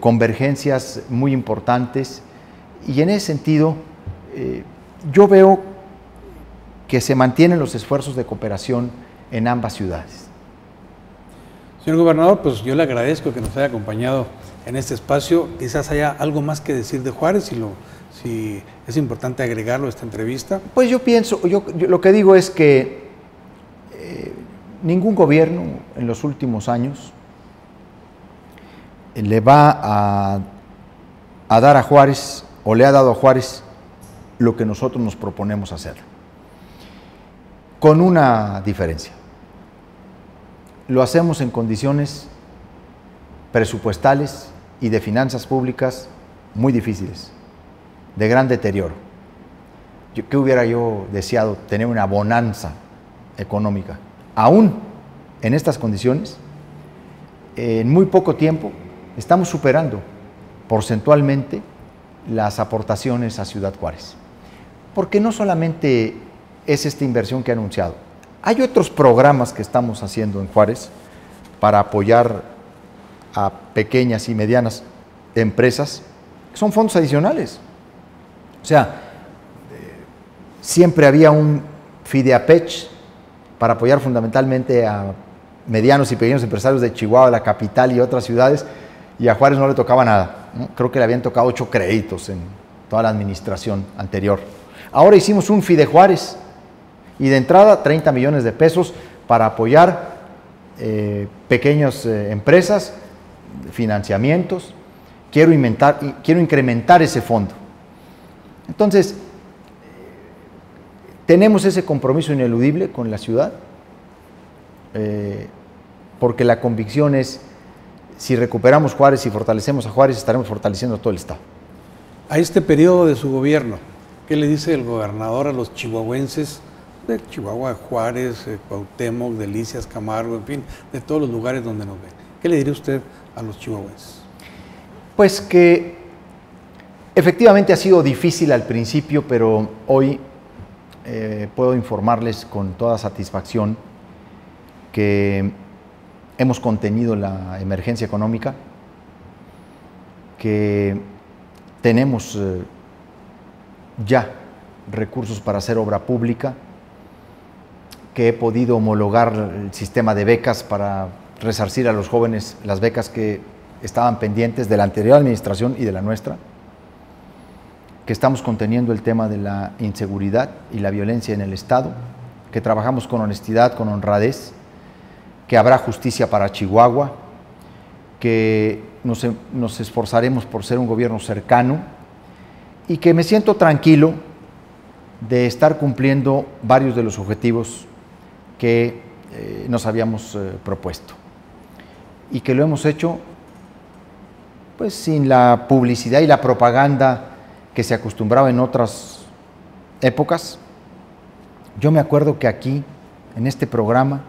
convergencias muy importantes, y en ese sentido yo veo que se mantienen los esfuerzos de cooperación en ambas ciudades. Señor gobernador, pues yo le agradezco que nos haya acompañado en este espacio. Quizás haya algo más que decir de Juárez, si es importante agregarlo a esta entrevista. Pues yo pienso, yo lo que digo es que ningún gobierno en los últimos años le va a dar a Juárez, o le ha dado a Juárez, lo que nosotros nos proponemos hacer. Con una diferencia. Lo hacemos en condiciones presupuestales y de finanzas públicas muy difíciles, de gran deterioro. ¿Qué hubiera yo deseado? Tener una bonanza económica. Aún en estas condiciones, en muy poco tiempo, estamos superando porcentualmente las aportaciones a Ciudad Juárez. Porque no solamente es esta inversión que he anunciado, Hay otros programas que estamos haciendo en Juárez para apoyar a pequeñas y medianas empresas, que son fondos adicionales. O sea, siempre había un FIDEAPECH para apoyar fundamentalmente a medianos y pequeños empresarios de Chihuahua, la capital y otras ciudades, y a Juárez no le tocaba nada, ¿no? Creo que le habían tocado 8 créditos en toda la administración anterior. Ahora hicimos un FIDE Juárez, y de entrada 30 millones de pesos para apoyar pequeñas empresas, financiamientos. Quiero incrementar ese fondo. Entonces, tenemos ese compromiso ineludible con la ciudad, porque la convicción es, si recuperamos Juárez y fortalecemos a Juárez, estaremos fortaleciendo a todo el estado. A este periodo de su gobierno, ¿qué le dice el gobernador a los chihuahuenses de Chihuahua, Juárez, Cuauhtémoc, Delicias, Camargo, en fin, de todos los lugares donde nos ven? ¿Qué le diría usted a los chihuahuenses? Pues que efectivamente ha sido difícil al principio, pero hoy puedo informarles con toda satisfacción que hemos contenido la emergencia económica, que tenemos ya recursos para hacer obra pública, que he podido homologar el sistema de becas para resarcir a los jóvenes las becas que estaban pendientes de la anterior administración y de la nuestra, que estamos conteniendo el tema de la inseguridad y la violencia en el Estado, que trabajamos con honestidad, con honradez, que habrá justicia para Chihuahua, que nos esforzaremos por ser un gobierno cercano y que me siento tranquilo de estar cumpliendo varios de los objetivos que nos habíamos propuesto y que lo hemos hecho pues sin la publicidad y la propaganda que se acostumbraba en otras épocas. Yo me acuerdo que aquí, en este programa,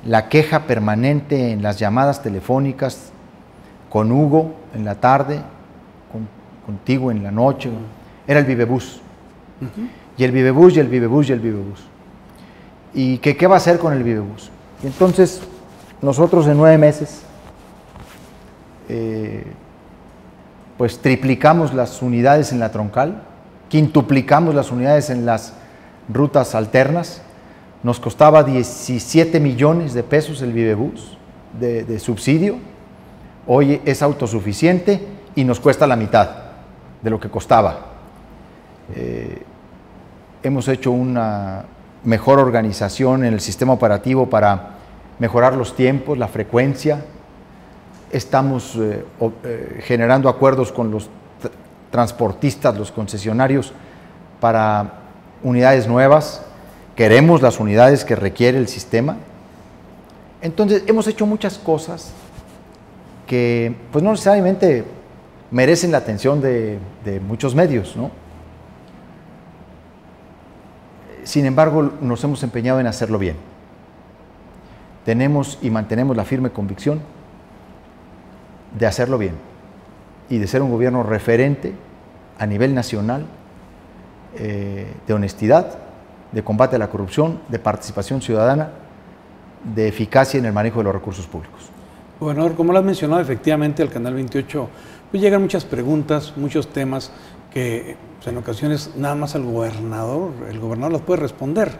la queja permanente en las llamadas telefónicas con Hugo en la tarde, contigo en la noche, era el Vivebús. Y el Vivebús, y el Vivebús, y el Vivebús. ¿Y qué va a hacer con el Vivebús? Y entonces, nosotros en 9 meses, pues triplicamos las unidades en la troncal, quintuplicamos las unidades en las rutas alternas. Nos costaba 17 millones de pesos el Vivebús de subsidio. Hoy es autosuficiente y nos cuesta la mitad de lo que costaba. Hemos hecho una mejor organización en el sistema operativo para mejorar los tiempos, la frecuencia. Estamos generando acuerdos con los transportistas, los concesionarios, para unidades nuevas. Queremos las unidades que requiere el sistema. Entonces, hemos hecho muchas cosas que pues no necesariamente merecen la atención de muchos medios, ¿no? Sin embargo, nos hemos empeñado en hacerlo bien. Tenemos y mantenemos la firme convicción de hacerlo bien y de ser un gobierno referente a nivel nacional de honestidad, de combate a la corrupción, de participación ciudadana, de eficacia en el manejo de los recursos públicos. Gobernador, como lo has mencionado, efectivamente al Canal 28 pues llegan muchas preguntas, muchos temas que pues, en ocasiones nada más el gobernador los puede responder.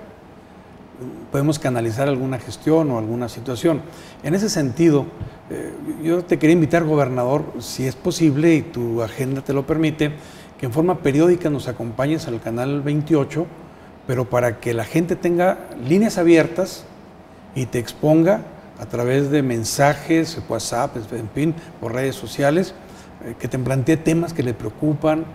Podemos canalizar alguna gestión o alguna situación. En ese sentido, yo te quería invitar, gobernador, si es posible y tu agenda te lo permite, que en forma periódica nos acompañes al Canal 28, pero para que la gente tenga líneas abiertas y te exponga a través de mensajes, WhatsApp, en fin, por redes sociales, que te plantee temas que le preocupan,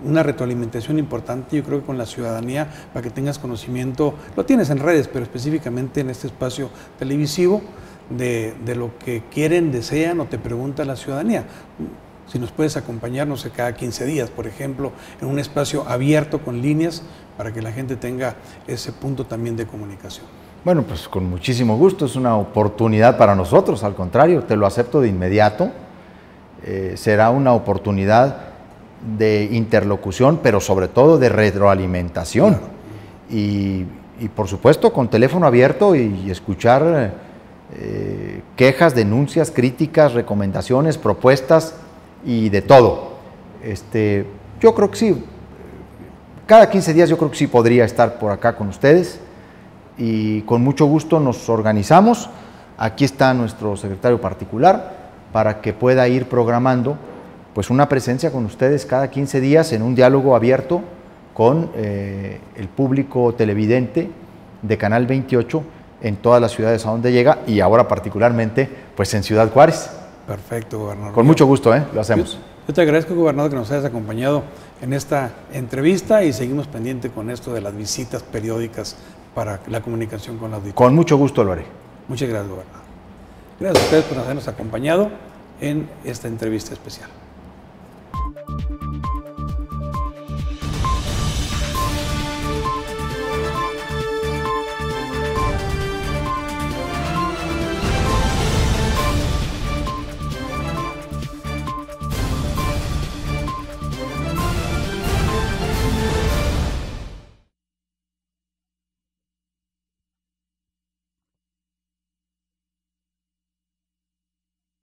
una retroalimentación importante, yo creo que con la ciudadanía, para que tengas conocimiento, lo tienes en redes, pero específicamente en este espacio televisivo, de lo que quieren, desean o te pregunta la ciudadanía. Si nos puedes acompañar, no sé, cada 15 días, por ejemplo, en un espacio abierto con líneas, para que la gente tenga ese punto también de comunicación. Bueno, pues con muchísimo gusto, es una oportunidad para nosotros, al contrario, te lo acepto de inmediato. Será una oportunidad de interlocución, pero sobre todo de retroalimentación. Y y por supuesto con teléfono abierto y escuchar quejas, denuncias, críticas, recomendaciones, propuestas y de todo. Yo creo que sí, cada 15 días yo creo que sí podría estar por acá con ustedes y con mucho gusto nos organizamos. Aquí está nuestro secretario particular para que pueda ir programando pues una presencia con ustedes cada 15 días en un diálogo abierto con el público televidente de Canal 28 en todas las ciudades a donde llega y ahora particularmente pues en Ciudad Juárez. Perfecto, gobernador. Con mucho gusto, lo hacemos. Yo te agradezco, gobernador, que nos hayas acompañado en esta entrevista y seguimos pendiente con esto de las visitas periódicas para la comunicación con la audiencia. Con mucho gusto lo haré. Muchas gracias, gobernador. Gracias a ustedes por habernos acompañado en esta entrevista especial.